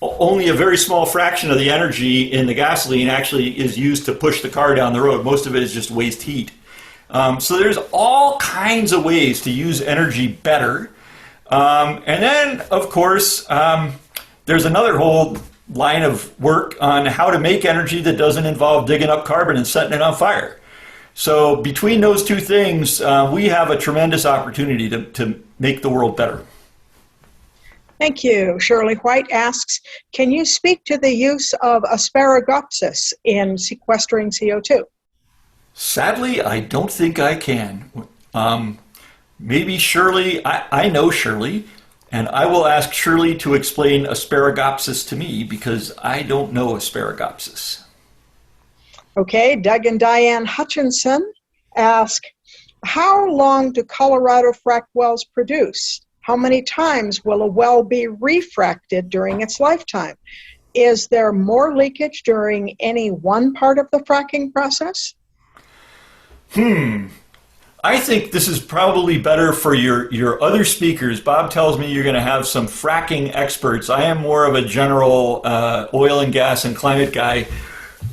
only a very small fraction of the energy in the gasoline actually is used to push the car down the road. Most of it is just waste heat. So there's all kinds of ways to use energy better. And then, of course, there's another whole line of work on how to make energy that doesn't involve digging up carbon and setting it on fire. So between those two things, we have a tremendous opportunity to make the world better. Thank you. Shirley White asks, can you speak to the use of asparagopsis in sequestering CO2? Sadly, I don't think I can. Maybe Shirley, I know Shirley, and I will ask Shirley to explain asparagopsis to me because I don't know asparagopsis. Okay, Doug and Diane Hutchinson ask, how long do Colorado frac wells produce? How many times will a well be refracted during its lifetime? Is there more leakage during any one part of the fracking process? I think this is probably better for your other speakers. Bob tells me you're going to have some fracking experts. I am more of a general oil and gas and climate guy.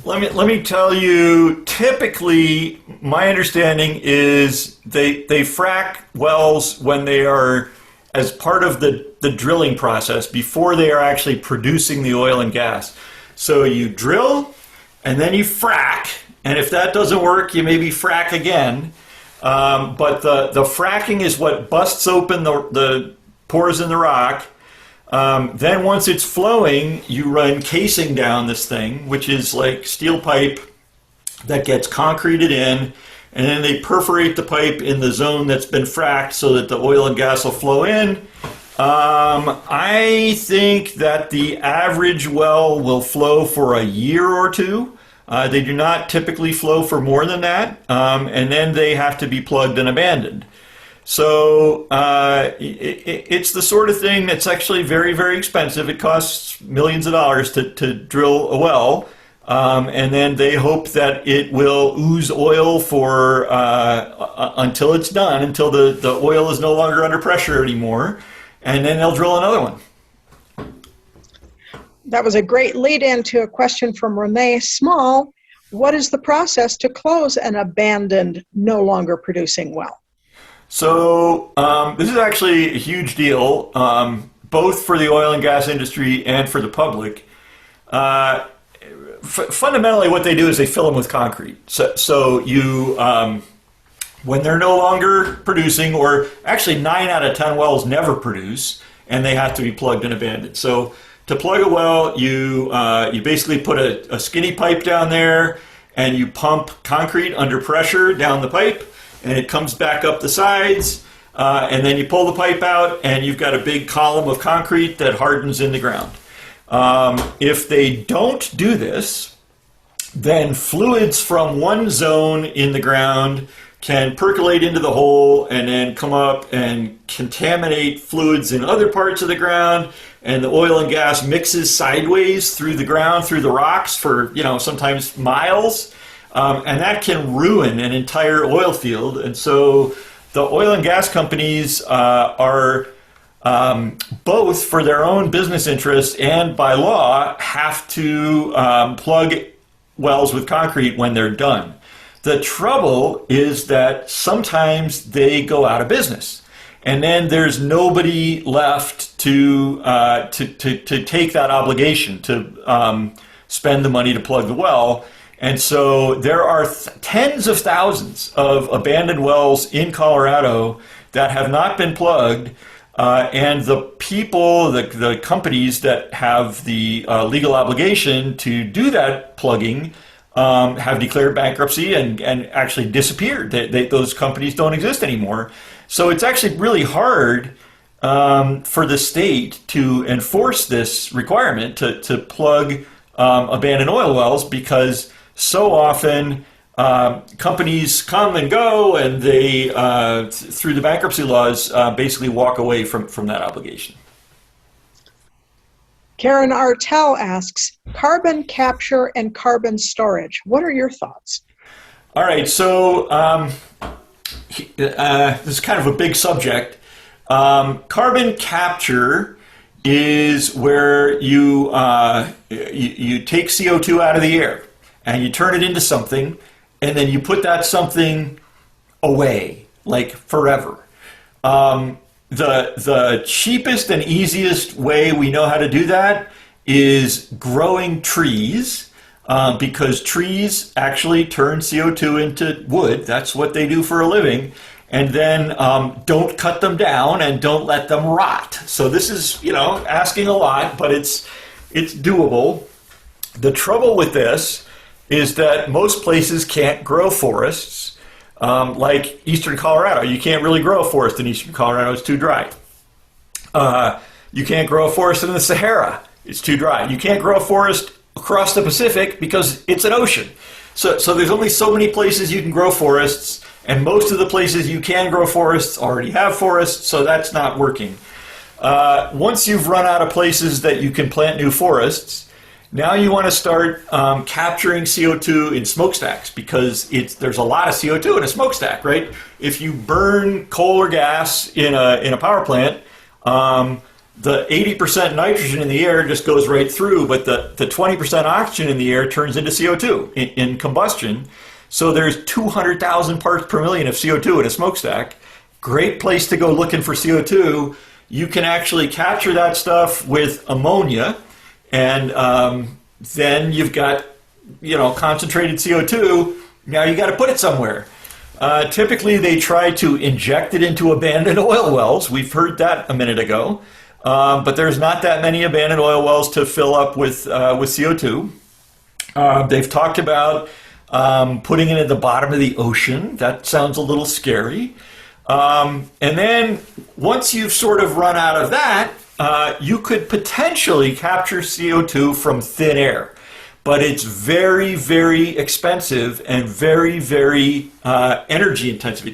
Let me tell you, typically, my understanding is they frack wells when they are as part of the drilling process before they are actually producing the oil and gas. So you drill and then you frack, and if that doesn't work, you maybe frack again. But the fracking is what busts open the pores in the rock. Then once it's flowing, you run casing down this thing, which is like steel pipe that gets concreted in, and then they perforate the pipe in the zone that's been fracked so that the oil and gas will flow in. I think that the average well will flow for a year or two. They do not typically flow for more than that, and then they have to be plugged and abandoned. So it's the sort of thing that's actually very, very expensive. It costs millions of dollars to drill a well, and then they hope that it will ooze oil for until it's done, until the oil is no longer under pressure anymore, and then they'll drill another one. That was a great lead-in to a question from Renee Small. What is the process to close an abandoned, no longer producing well? So this is actually a huge deal, both for the oil and gas industry and for the public. Fundamentally, what they do is they fill them with concrete. So you, when they're no longer producing, or actually 9 out of 10 wells never produce, and they have to be plugged and abandoned. So to plug a well, you basically put a skinny pipe down there, and you pump concrete under pressure down the pipe, and it comes back up the sides, and then you pull the pipe out, and you've got a big column of concrete that hardens in the ground. If they don't do this, then fluids from one zone in the ground can percolate into the hole and then come up and contaminate fluids in other parts of the ground, and the oil and gas mixes sideways through the ground, through the rocks for, sometimes miles, and that can ruin an entire oil field. And so the oil and gas companies are both for their own business interest and by law have to plug wells with concrete when they're done. The trouble is that sometimes they go out of business. and then there's nobody left to take that obligation to spend the money to plug the well. And so there are tens of thousands of abandoned wells in Colorado that have not been plugged. And the people, the companies that have the legal obligation to do that plugging have declared bankruptcy and actually disappeared. Those companies don't exist anymore. So it's actually really hard for the state to enforce this requirement to plug abandoned oil wells, because so often companies come and go, and they, through the bankruptcy laws, basically walk away from that obligation. Karen Artel asks, carbon capture and carbon storage. What are your thoughts? All right, so this is kind of a big subject. Carbon capture is where you take CO2 out of the air and you turn it into something, and then you put that something away, like forever. The cheapest and easiest way we know how to do that is growing trees, because trees actually turn CO2 into wood. That's what they do for a living. And then don't cut them down and don't let them rot. So this is, asking a lot, but it's doable. The trouble with this is that most places can't grow forests. Like eastern Colorado, you can't really grow a forest in eastern Colorado, it's too dry. You can't grow a forest in the Sahara, it's too dry. You can't grow a forest across the Pacific because it's an ocean. So there's only so many places you can grow forests, and most of the places you can grow forests already have forests, so that's not working. Once you've run out of places that you can plant new forests, now you want to start capturing CO2 in smokestacks, because there's a lot of CO2 in a smokestack, right? If you burn coal or gas in a power plant, the 80% nitrogen in the air just goes right through, but the 20% oxygen in the air turns into CO2 in combustion. So there's 200,000 parts per million of CO2 in a smokestack. Great place to go looking for CO2. You can actually capture that stuff with ammonia, and then you've got, concentrated CO2. Now you got to put it somewhere. Typically, they try to inject it into abandoned oil wells. We've heard that a minute ago, but there's not that many abandoned oil wells to fill up with CO2. They've talked about putting it at the bottom of the ocean. That sounds a little scary. And then once you've sort of run out of that, you could potentially capture CO2 from thin air, but it's very, very expensive and very, very energy intensive.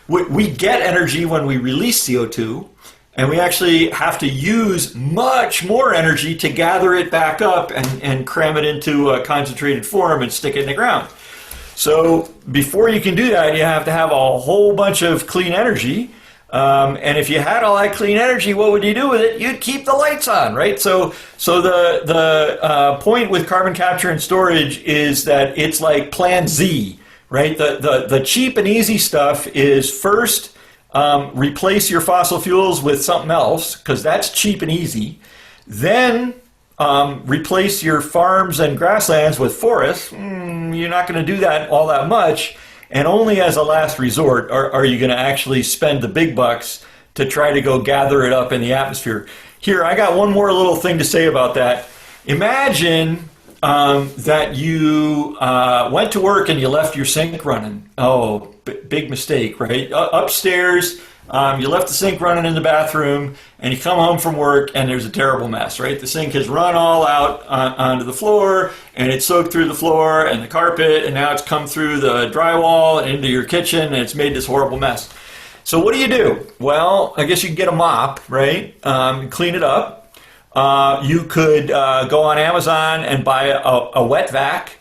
We get energy when we release CO2, and we actually have to use much more energy to gather it back up and cram it into a concentrated form and stick it in the ground. So before you can do that, you have to have a whole bunch of clean energy. And if you had all that clean energy, what would you do with it? You'd keep the lights on, right? So the point with carbon capture and storage is that it's like Plan Z, right? The cheap and easy stuff is first replace your fossil fuels with something else, because that's cheap and easy. Then replace your farms and grasslands with forests. You're not going to do that all that much. And only as a last resort are you going to actually spend the big bucks to try to go gather it up in the atmosphere. Here, I got one more little thing to say about that. Imagine that you went to work and you left your sink running. Oh, big mistake, right? Upstairs, you left the sink running in the bathroom, and you come home from work and there's a terrible mess, right? The sink has run all out onto the floor, and it's soaked through the floor and the carpet, and now it's come through the drywall and into your kitchen, and it's made this horrible mess. So what do? Well, I guess you can get a mop, right? Clean it up. You could go on Amazon and buy a wet vac.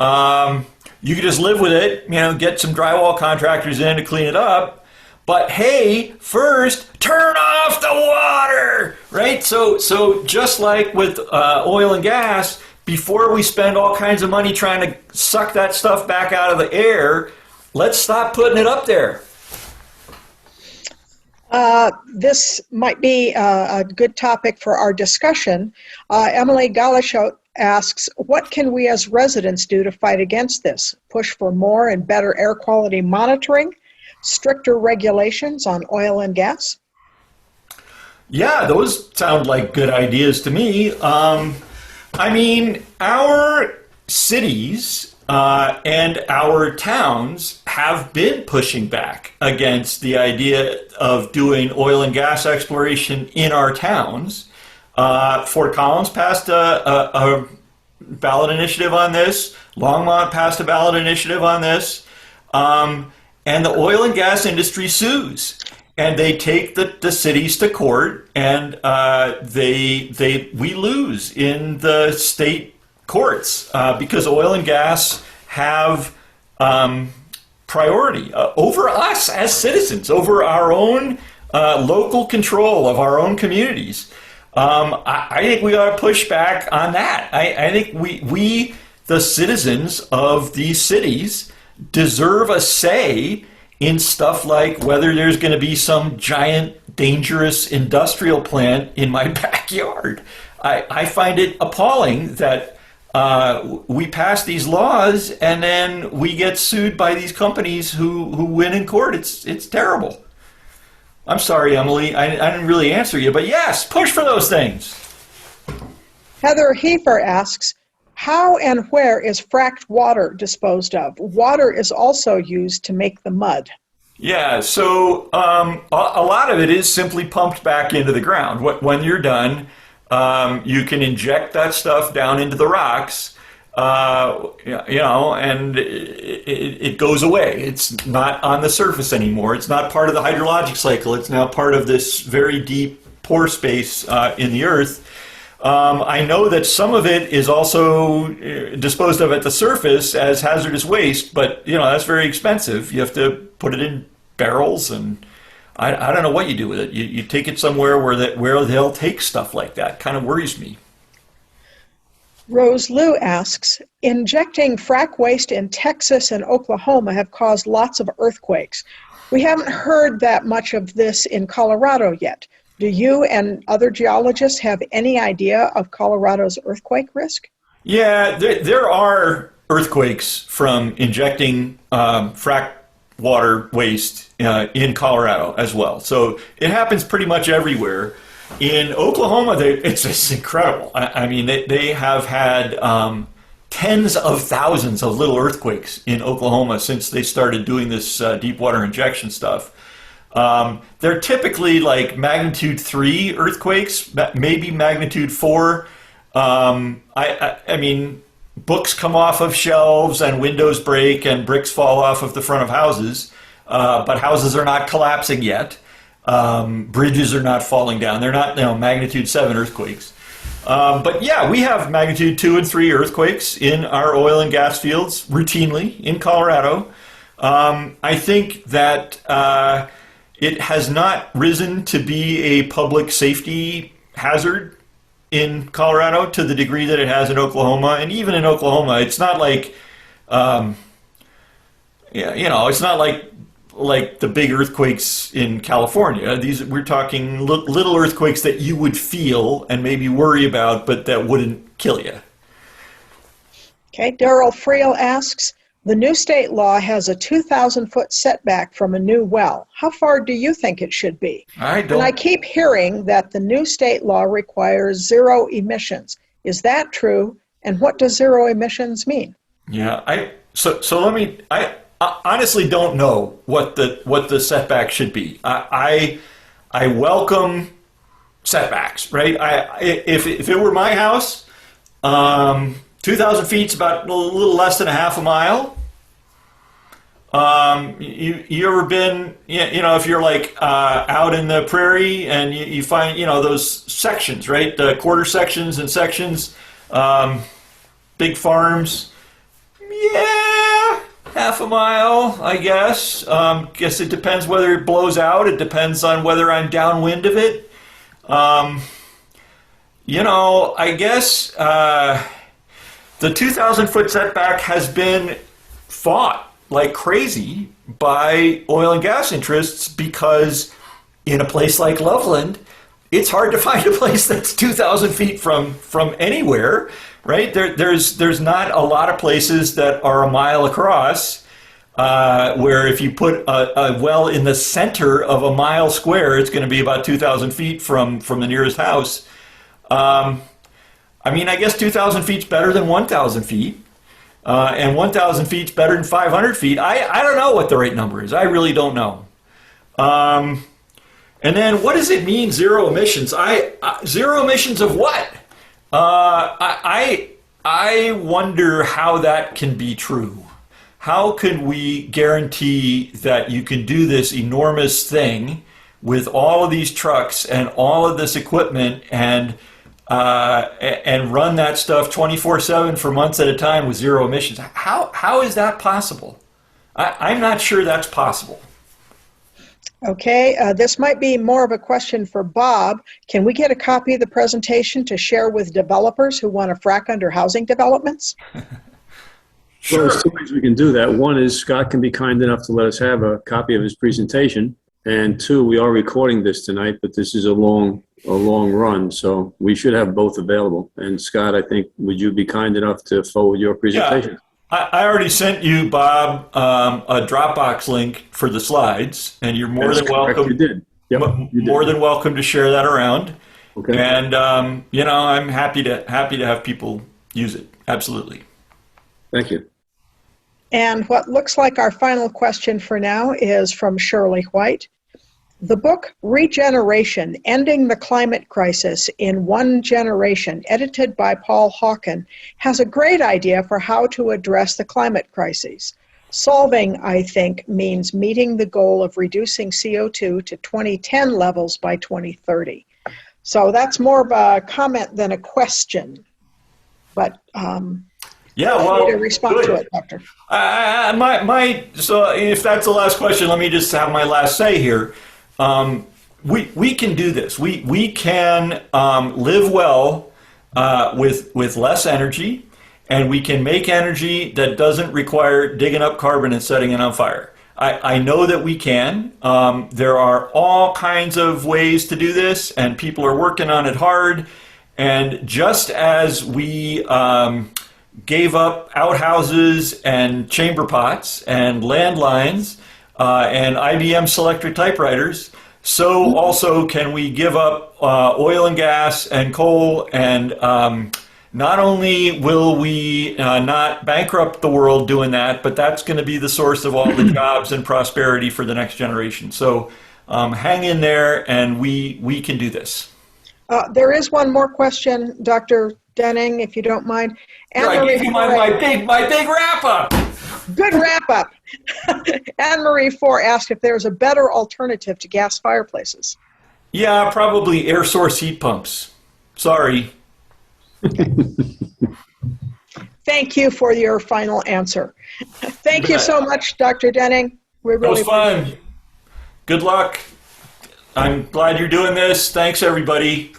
You could just live with it, get some drywall contractors in to clean it up. But hey, first, turn off the water, right? So just like with oil and gas, before we spend all kinds of money trying to suck that stuff back out of the air, let's stop putting it up there. This might be a good topic for our discussion. Emily Galashot asks, what can we as residents do to fight against this? Push for more and better air quality monitoring, stricter regulations on oil and gas? Yeah, those sound like good ideas to me. I mean, our cities and our towns have been pushing back against the idea of doing oil and gas exploration in our towns. Fort Collins passed a ballot initiative on this. Longmont passed a ballot initiative on this. And the oil and gas industry sues. And they take the cities to court, and we lose in the state courts because oil and gas have priority over us as citizens, over our own local control of our own communities. I think we ought to push back on that. I think we, the citizens of these cities, deserve a say in stuff like whether there's going to be some giant, dangerous industrial plant in my backyard. I find it appalling that we pass these laws and then we get sued by these companies who win in court. It's terrible. I'm sorry, Emily. I didn't really answer you, but yes, push for those things. Heather Heifer asks, how and where is fracked water disposed of? Water is also used to make the mud. Yeah, so a lot of it is simply pumped back into the ground. When you're done, you can inject that stuff down into the rocks, and it goes away. It's not on the surface anymore. It's not part of the hydrologic cycle. It's now part of this very deep pore space in the earth. I know that some of it is also disposed of at the surface as hazardous waste, but that's very expensive. You have to put it in barrels, and I don't know what you do with it. You take it somewhere where they'll take stuff like that. Kind of worries me. Rose Lou asks, injecting frack waste in Texas and Oklahoma have caused lots of earthquakes. We haven't heard that much of this in Colorado yet. Do you and other geologists have any idea of Colorado's earthquake risk? Yeah, there are earthquakes from injecting frack water waste in Colorado as well. So it happens pretty much everywhere. In Oklahoma, it's incredible. I mean, they have had tens of thousands of little earthquakes in Oklahoma since they started doing this deep water injection stuff. They're typically like magnitude 3 earthquakes, maybe magnitude 4. I mean, books come off of shelves and windows break and bricks fall off of the front of houses, but houses are not collapsing yet. Bridges are not falling down. They're not magnitude 7 earthquakes. But yeah, we have magnitude 2 and 3 earthquakes in our oil and gas fields routinely in Colorado. I think that it has not risen to be a public safety hazard in Colorado to the degree that it has in Oklahoma. And even in Oklahoma, it's not like, it's not like the big earthquakes in California. We're talking little earthquakes that you would feel and maybe worry about, but that wouldn't kill you. Okay, Daryl Friel asks, the new state law has a 2,000-foot setback from a new well. How far do you think it should be? I don't. And I keep hearing that the new state law requires zero emissions. Is that true? And what does zero emissions mean? Yeah, I honestly don't know what the setback should be. I welcome setbacks, right? If it were my house, 2,000 feet's about a little less than a half a mile. You ever been, if you're like out in the prairie and you find, those sections, right? The quarter sections and sections, big farms. Yeah, half a mile, I guess. Guess it depends whether it blows out. It depends on whether I'm downwind of it. I guess the 2,000-foot setback has been fought like crazy by oil and gas interests because in a place like Loveland, it's hard to find a place that's 2,000 feet from anywhere, right? There's not a lot of places that are a mile across, where if you put a well in the center of a mile square, it's going to be about 2,000 feet from the nearest house. I mean, I guess 2,000 feet's better than 1,000 feet. And 1,000 feet's better than 500 feet. I don't know what the right number is. I really don't know. And then what does it mean, zero emissions? Zero emissions of what? I wonder how that can be true. How can we guarantee that you can do this enormous thing with all of these trucks and all of this equipment and run that stuff 24/7 for months at a time with zero emissions? How is that possible? I'm not sure that's possible. Okay, this might be more of a question for Bob. Can we get a copy of the presentation to share with developers who want to frack under housing developments? Sure. Well, there's two ways we can do that. One is Scott can be kind enough to let us have a copy of his presentation. And two, we are recording this tonight, but this is a long run, so we should have both available. And Scott, I think, would you be kind enough to forward your presentation? Yeah. I already sent you, Bob, a Dropbox link for the slides, and you're more than welcome. You did. Yep, you did. More than welcome to share that around. Okay. And I'm happy to have people use it. Absolutely. Thank you. And what looks like our final question for now is from Shirley White. The book Regeneration, Ending the Climate Crisis in One Generation, edited by Paul Hawken, has a great idea for how to address the climate crises. Solving, I think, means meeting the goal of reducing CO2 to 2010 levels by 2030. So that's more of a comment than a question. But yeah, well, to respond good. to it, Doctor. So if that's the last question, let me just have my last say here. We can do this. We can live well with less energy, and we can make energy that doesn't require digging up carbon and setting it on fire. I know that we can. There are all kinds of ways to do this, and people are working on it hard. And just as we gave up outhouses and chamber pots and landlines and IBM selectric typewriters, so also can we give up oil and gas and coal. And not only will we not bankrupt the world doing that, but that's going to be the source of all the jobs and prosperity for the next generation. So hang in there, and we can do this. There is one more question, Dr. Denning, if you don't mind. I gave you my big wrap up. Good wrap up. Anne-Marie Four asked if there's a better alternative to gas fireplaces. Yeah, probably air source heat pumps. Sorry. Thank you for your final answer. Thank you so much, Dr. Denning. We really It was fun. Good luck. I'm glad you're doing this. Thanks, everybody.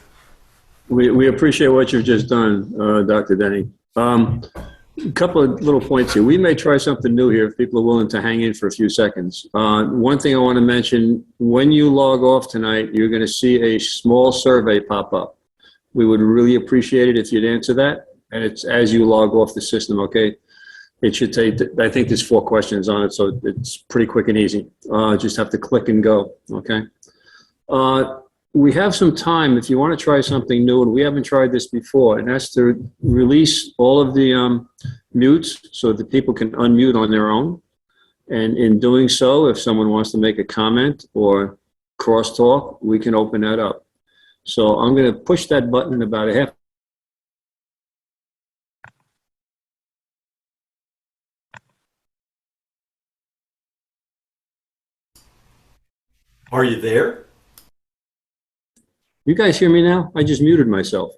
We appreciate what you've just done, Dr. Denning. A couple of little points here. We may try something new here if people are willing to hang in for a few seconds. One thing I want to mention, when you log off tonight, you're going to see a small survey pop up. We would really appreciate it if you'd answer that. And it's as you log off the system, okay? It should take, I think there's 4 questions on it, so it's pretty quick and easy. Just have to click and go, okay? We have some time if you want to try something new, and we haven't tried this before, and that's to release all of the mutes so that people can unmute on their own. And in doing so, if someone wants to make a comment or crosstalk, we can open that up. So I'm going to push that button about a half. Are you there? You guys hear me now? I just muted myself.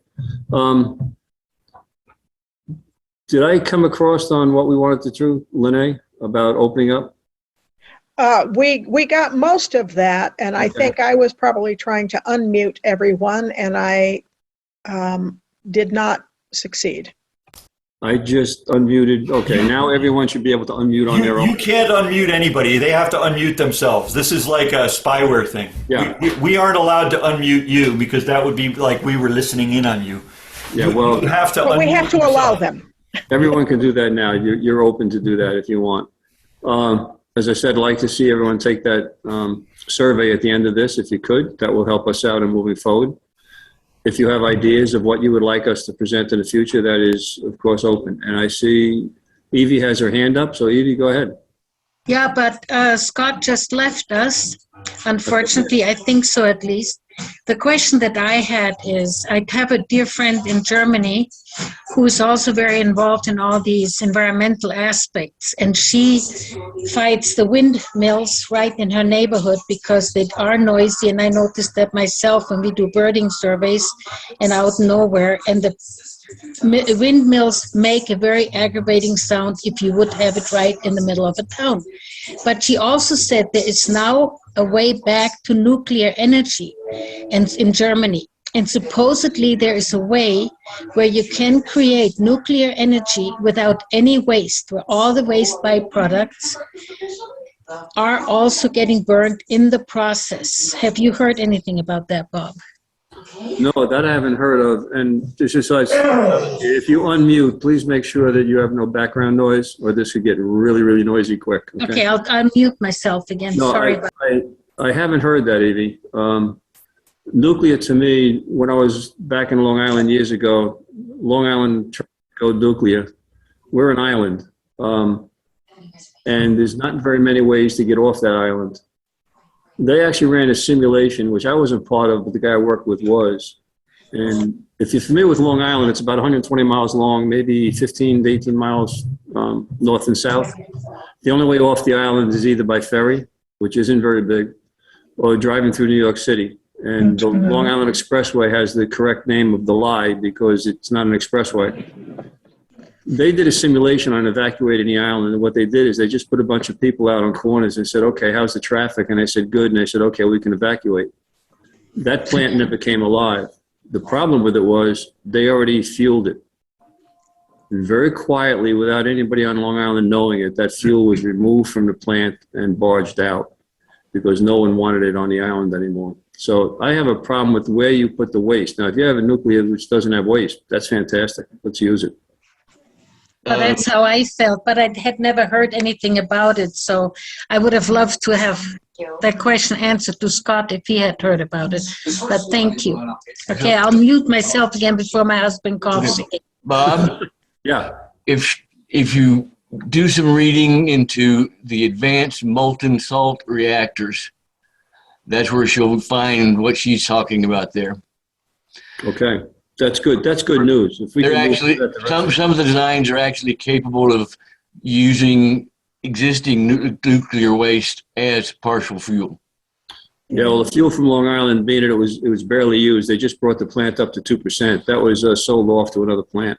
Did I come across on what we wanted to do, Lene, about opening up? We got most of that, and I think I was probably trying to unmute everyone, and I did not succeed. I just unmuted. Okay, now everyone should be able to unmute on their You own. can't unmute anybody. They have to unmute themselves. This is like a spyware thing. Yeah. We aren't allowed to unmute you because that would be like we were listening in on you. Yeah, well, You have to But we unmute have to allow yourself. them. everyone can do that now. You're open to do that if you want. As I said, I'd like to see everyone take that survey at the end of this, if you could. That will help us out in moving forward. If you have ideas of what you would like us to present in the future, that is, of course, open. And I see Evie has her hand up, so Evie, go ahead. Yeah, but Scott just left us. Unfortunately, I think so at least. The question that I had is, I have a dear friend in Germany who is also very involved in all these environmental aspects, and she fights the windmills right in her neighborhood because they are noisy, and I noticed that myself when we do birding surveys and out nowhere, and the windmills make a very aggravating sound if you would have it right in the middle of a town. But she also said there is now a way back to nuclear energy and in Germany. And supposedly there is a way where you can create nuclear energy without any waste, where all the waste byproducts are also getting burned in the process. Have you heard anything about that, Bob? No, that I haven't heard of. And just like, if you unmute, please make sure that you have no background noise, or this could get really, really noisy quick. Okay, I'll mute myself again. No, Sorry about I haven't heard that, Evie. Nuclear to me, when I was back in Long Island years ago, Long Island tried to go nuclear. We're an island, and there's not very many ways to get off that island. They actually ran a simulation, which I wasn't part of, but the guy I worked with was. And if you're familiar with Long Island, it's about 120 miles long, maybe 15 to 18 miles north and south. The only way off the island is either by ferry, which isn't very big, or driving through New York City. And the Long Island Expressway has the correct name of the lie because it's not an expressway. They did a simulation on evacuating the island, and what they did is they just put a bunch of people out on corners and said, okay, how's the traffic? And they said, good. And they said, okay, we can evacuate. That plant never came alive. The problem with it was they already fueled it. And very quietly, without anybody on Long Island knowing it, that fuel was removed from the plant and barged out because no one wanted it on the island anymore. So I have a problem with where you put the waste. Now, if you have a nuclear which doesn't have waste, that's fantastic. Let's use it. Well, that's how I felt, but I had never heard anything about it. So I would have loved to have that question answered to Scott if he had heard about it. But thank you. Okay, I'll mute myself again before my husband coughs again. Bob, Yeah. if you do some reading into the advanced molten salt reactors, that's where she'll find what she's talking about there. Okay. That's good. That's good news. If we They're can move actually, that direction. some of the designs are actually capable of using existing nuclear waste as partial fuel. Yeah, well, the fuel from Long Island, being that it was barely used, they just brought the plant up to 2%. That was sold off to another plant.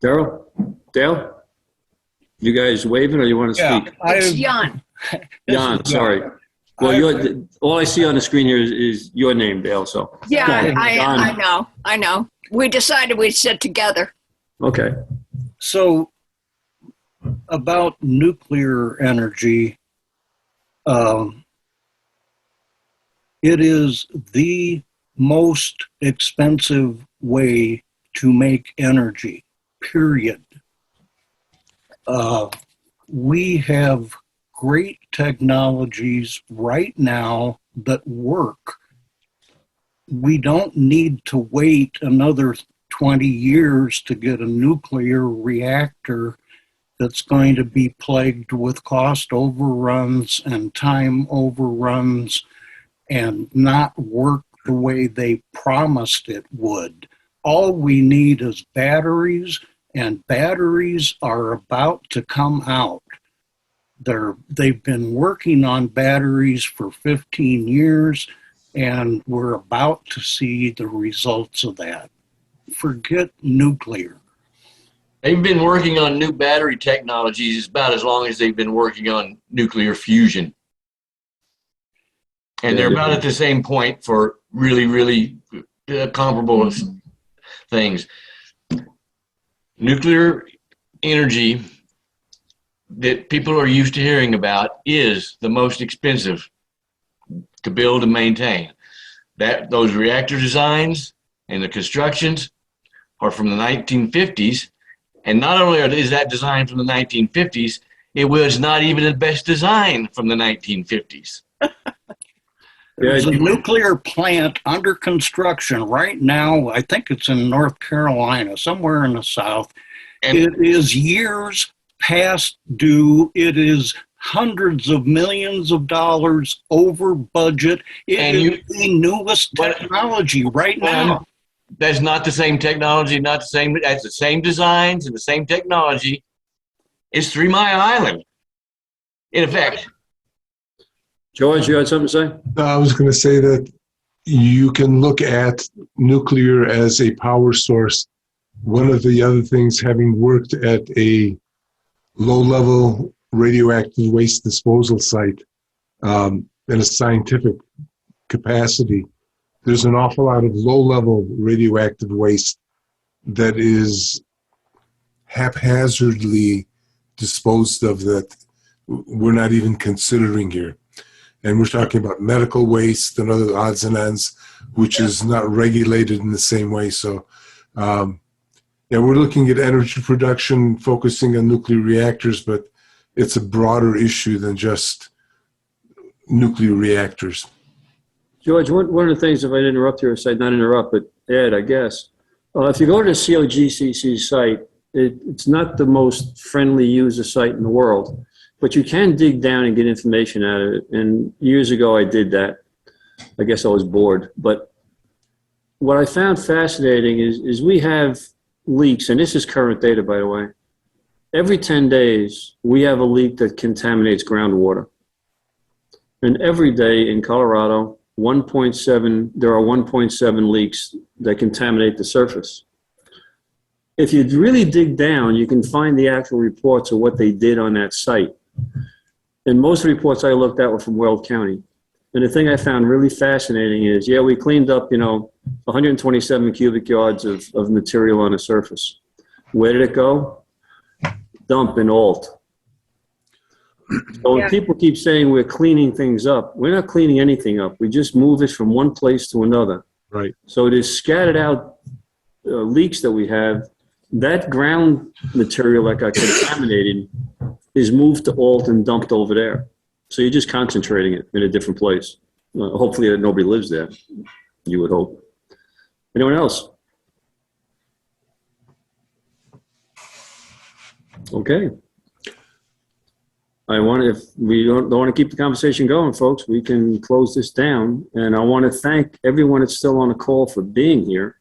Daryl? Dale? You guys waving or you want to speak? It's Jan. Jan, sorry. Well, all I see on the screen here is your name, Dale, so. Yeah, Jan. I know. We decided we'd sit together. Okay. So, about nuclear energy, it is the most expensive way to make energy, period. We have great technologies right now that work. We don't need to wait another 20 years to get a nuclear reactor that's going to be plagued with cost overruns and time overruns and not work the way they promised it would. All we need is batteries, and batteries are about to come out. They've been working on batteries for 15 years, and we're about to see the results of that. Forget nuclear. They've been working on new battery technologies about as long as they've been working on nuclear fusion. And they're about at the same point for really, really comparable things. nuclear energy that people are used to hearing about is the most expensive to build and maintain. That those reactor designs and the constructions are from the 1950s. And not only is that design from the 1950s, it was not even the best design from the 1950s. There's a nuclear plant under construction right now. I think it's in North Carolina, somewhere in the South. And It is years past due. It is hundreds of millions of dollars over budget. It is the newest technology right now. that's not the same technology, not the same, that's the same designs and the same technology. It's 3 Mile Island, in effect. George, you had something to say? I was going to say that you can look at nuclear as a power source. One of the other things, having worked at a low-level radioactive waste disposal site in a scientific capacity, there's an awful lot of low-level radioactive waste that is haphazardly disposed of that we're not even considering here. And we're talking about medical waste and other odds and ends, which is not regulated in the same way. So, we're looking at energy production, focusing on nuclear reactors, but it's a broader issue than just nuclear reactors. George, one of the things, if I interrupt here, say not interrupt, but add, I guess. If you go to the COGCC site, it's not the most friendly user site in the world, but you can dig down and get information out of it. And years ago, I did that. I guess I was bored. But what I found fascinating is we have leaks, and this is current data, by the way. Every 10 days, we have a leak that contaminates groundwater. And every day in Colorado, there are 1.7 leaks that contaminate the surface. If you really dig down, you can find the actual reports of what they did on that site. And most of the reports I looked at were from Weld County. And the thing I found really fascinating is, we cleaned up, 127 cubic yards of material on the surface. Where did it go? Dump in Alt. So when people keep saying we're cleaning things up, we're not cleaning anything up. We just move it from one place to another. Right. So it is scattered out leaks that we have. That ground material that got contaminated is moved to Alt and dumped over there. So you're just concentrating it in a different place. Hopefully nobody lives there, you would hope. Anyone else? Okay. If we don't want to keep the conversation going, folks, we can close this down. And I want to thank everyone that's still on the call for being here.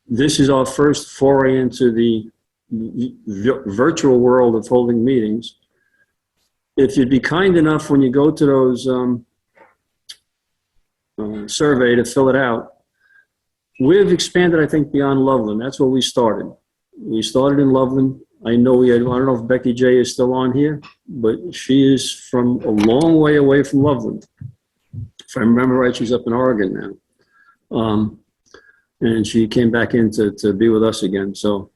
This is our first foray into the virtual world of holding meetings. If you'd be kind enough when you go to those survey to fill it out, we've expanded, I think, beyond Loveland. That's where we started. We started in Loveland. I know I don't know if Becky J is still on here, but she is from a long way away from Loveland. If I remember right, she's up in Oregon now. And she came back in to be with us again. So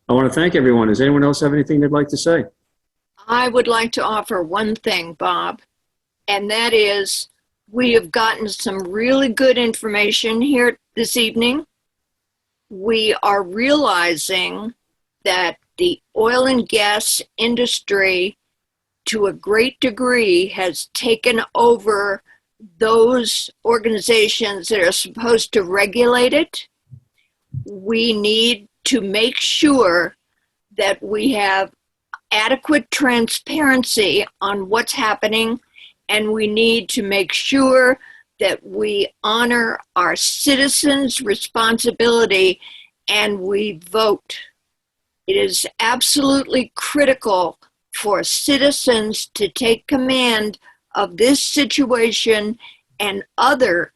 I want to thank everyone. Does anyone else have anything they'd like to say? I would like to offer one thing, Bob, and that is we have gotten some really good information here this evening. We are realizing that the oil and gas industry, to a great degree, has taken over those organizations that are supposed to regulate it. We need to make sure that we have adequate transparency on what's happening, and we need to make sure that we honor our citizens' responsibility and we vote. It is absolutely critical for citizens to take command of this situation and other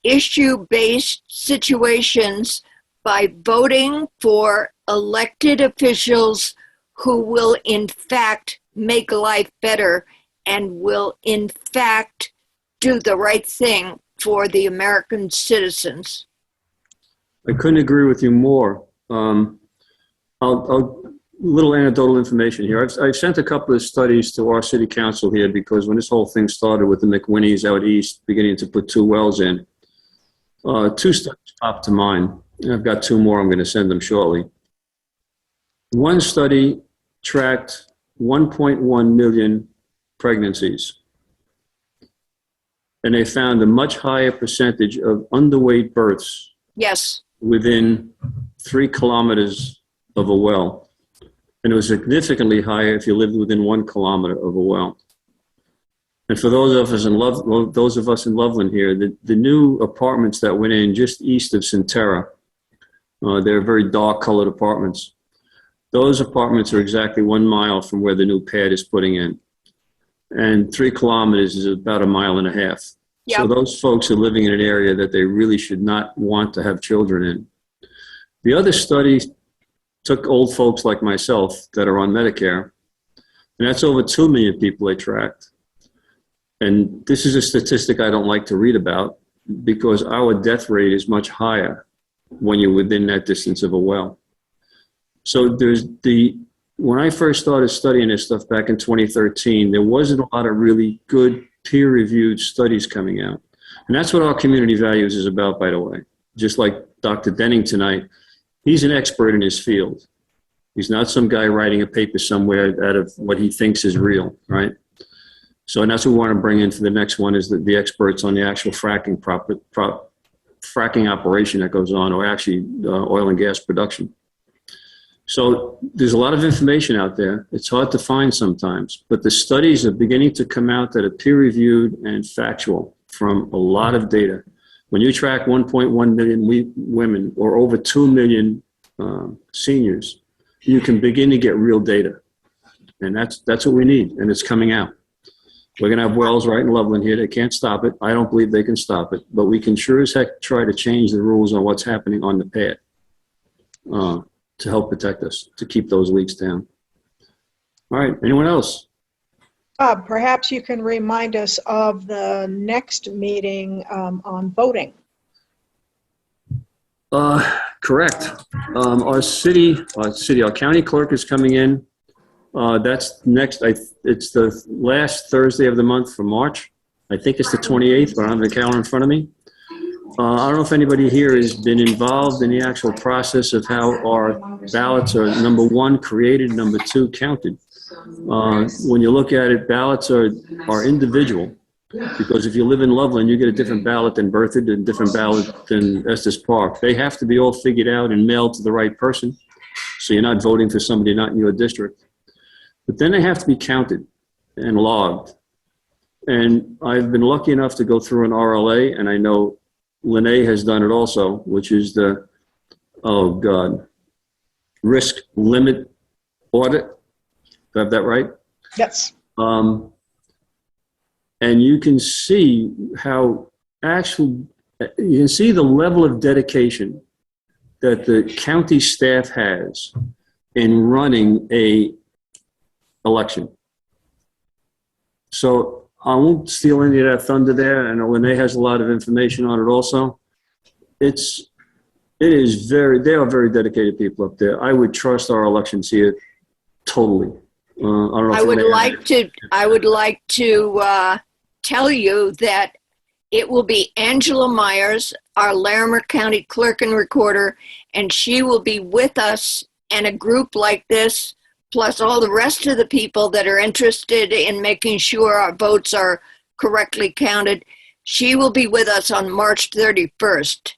issue-based situations by voting for elected officials who will in fact make life better and will in fact do the right thing for the American citizens. I couldn't agree with you more. Little anecdotal information here. I've sent a couple of studies to our city council here because when this whole thing started with the McWhinnies out east beginning to put 2 wells in, 2 studies popped to mind. And I've got 2 more. I'm going to send them shortly. One study tracked 1.1 million pregnancies, and they found a much higher percentage of underweight births Yes. within 3 kilometers of a well. And it was significantly higher if you lived within 1 kilometer of a well. And for those of us in Loveland here, the new apartments that went in just east of Centerra, they're very dark colored apartments. Those apartments are exactly 1 mile from where the new pad is putting in. And 3 kilometers is about 1.5 miles. Yep. So those folks are living in an area that they really should not want to have children in. The other study took old folks like myself that are on Medicare, and that's over 2 million people they tracked. And this is a statistic I don't like to read about because our death rate is much higher when you're within that distance of a well. So when I first started studying this stuff back in 2013, there wasn't a lot of really good peer-reviewed studies coming out. And that's what our community values is about, by the way. Just like Dr. Denning tonight, he's an expert in his field. He's not some guy writing a paper somewhere out of what he thinks is real, right? So, and that's what we want to bring in for the next one is the experts on the actual fracking fracking operation that goes on, or actually oil and gas production. So there's a lot of information out there. It's hard to find sometimes, but the studies are beginning to come out that are peer-reviewed and factual from a lot of data. When you track 1.1 million women or over 2 million seniors, you can begin to get real data. And that's what we need, and it's coming out. We're going to have wells right in Loveland here. They can't stop it. I don't believe they can stop it, but we can sure as heck try to change the rules on what's happening on the pad to help protect us, to keep those leaks down. All right, anyone else? Bob, perhaps you can remind us of the next meeting on voting. Correct. Our county clerk is coming in. That's next. It's the last Thursday of the month for March. I think it's the 28th, but I don't have the calendar in front of me. I don't know if anybody here has been involved in the actual process of how our ballots are, number 1, created, number 2, counted. When you look at it, ballots are individual, because if you live in Loveland, you get a different ballot than Berthoud and a different ballot than Estes Park. They have to be all figured out and mailed to the right person, so you're not voting for somebody not in your district. But then they have to be counted and logged. And I've been lucky enough to go through an RLA, and I know Lene has done it also, which is the, risk limit audit. Do I have that right? Yes. And you can see how you can see the level of dedication that the county staff has in running a election. So I won't steal any of that thunder there. I know Lene has a lot of information on it also. They are very dedicated people up there. I would trust our elections here totally. I don't know. I would like to tell you that it will be Angela Myers, our Larimer County clerk and recorder, and she will be with us, and a group like this, plus all the rest of the people that are interested in making sure our votes are correctly counted. She will be with us on March 31st.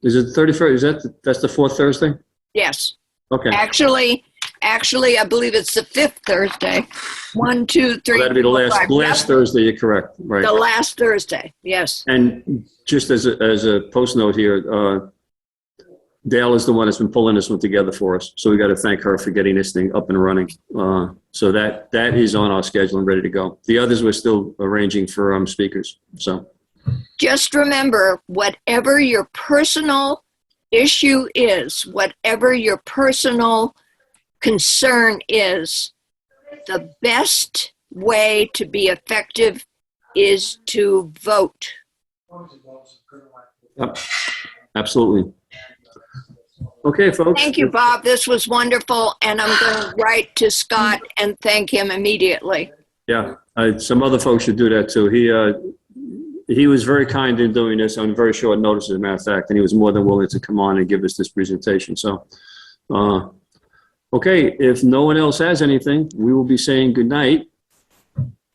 Is it 31st? That's the 4th Thursday? Yes. Okay. Actually, I believe it's the 5th Thursday. 1, 2, 3. That'd be the last Thursday. You're correct. Right. The last Thursday. Yes. And just as a post note here, Dale is the one that's been pulling this one together for us. So we got to thank her for getting this thing up and running. So that is on our schedule and ready to go. The others we're still arranging for speakers. So just remember, whatever your personal issue is, whatever your personal concern is, the best way to be effective is to vote. Yep, absolutely. Okay, folks. Thank you, Bob. This was wonderful, and I'm going to write to Scott and thank him immediately. Yeah, some other folks should do that too. He was very kind in doing this on very short notice, as a matter of fact, and he was more than willing to come on and give us this presentation. So, okay, if no one else has anything, we will be saying good night.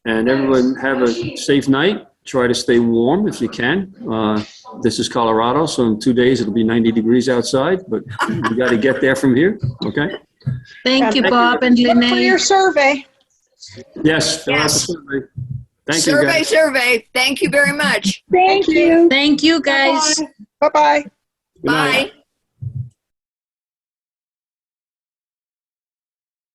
And everyone have a safe night. Try to stay warm if you can. This is Colorado, so in 2 days it'll be 90 degrees outside, but we got to get there from here, okay? Thank you, Bob and Look for your Lene. survey. Yes. fill out the Yes. survey. Thank you, guys. Survey. Thank you very much. Thank you. Thank you, guys. Bye-bye. Good night. Bye.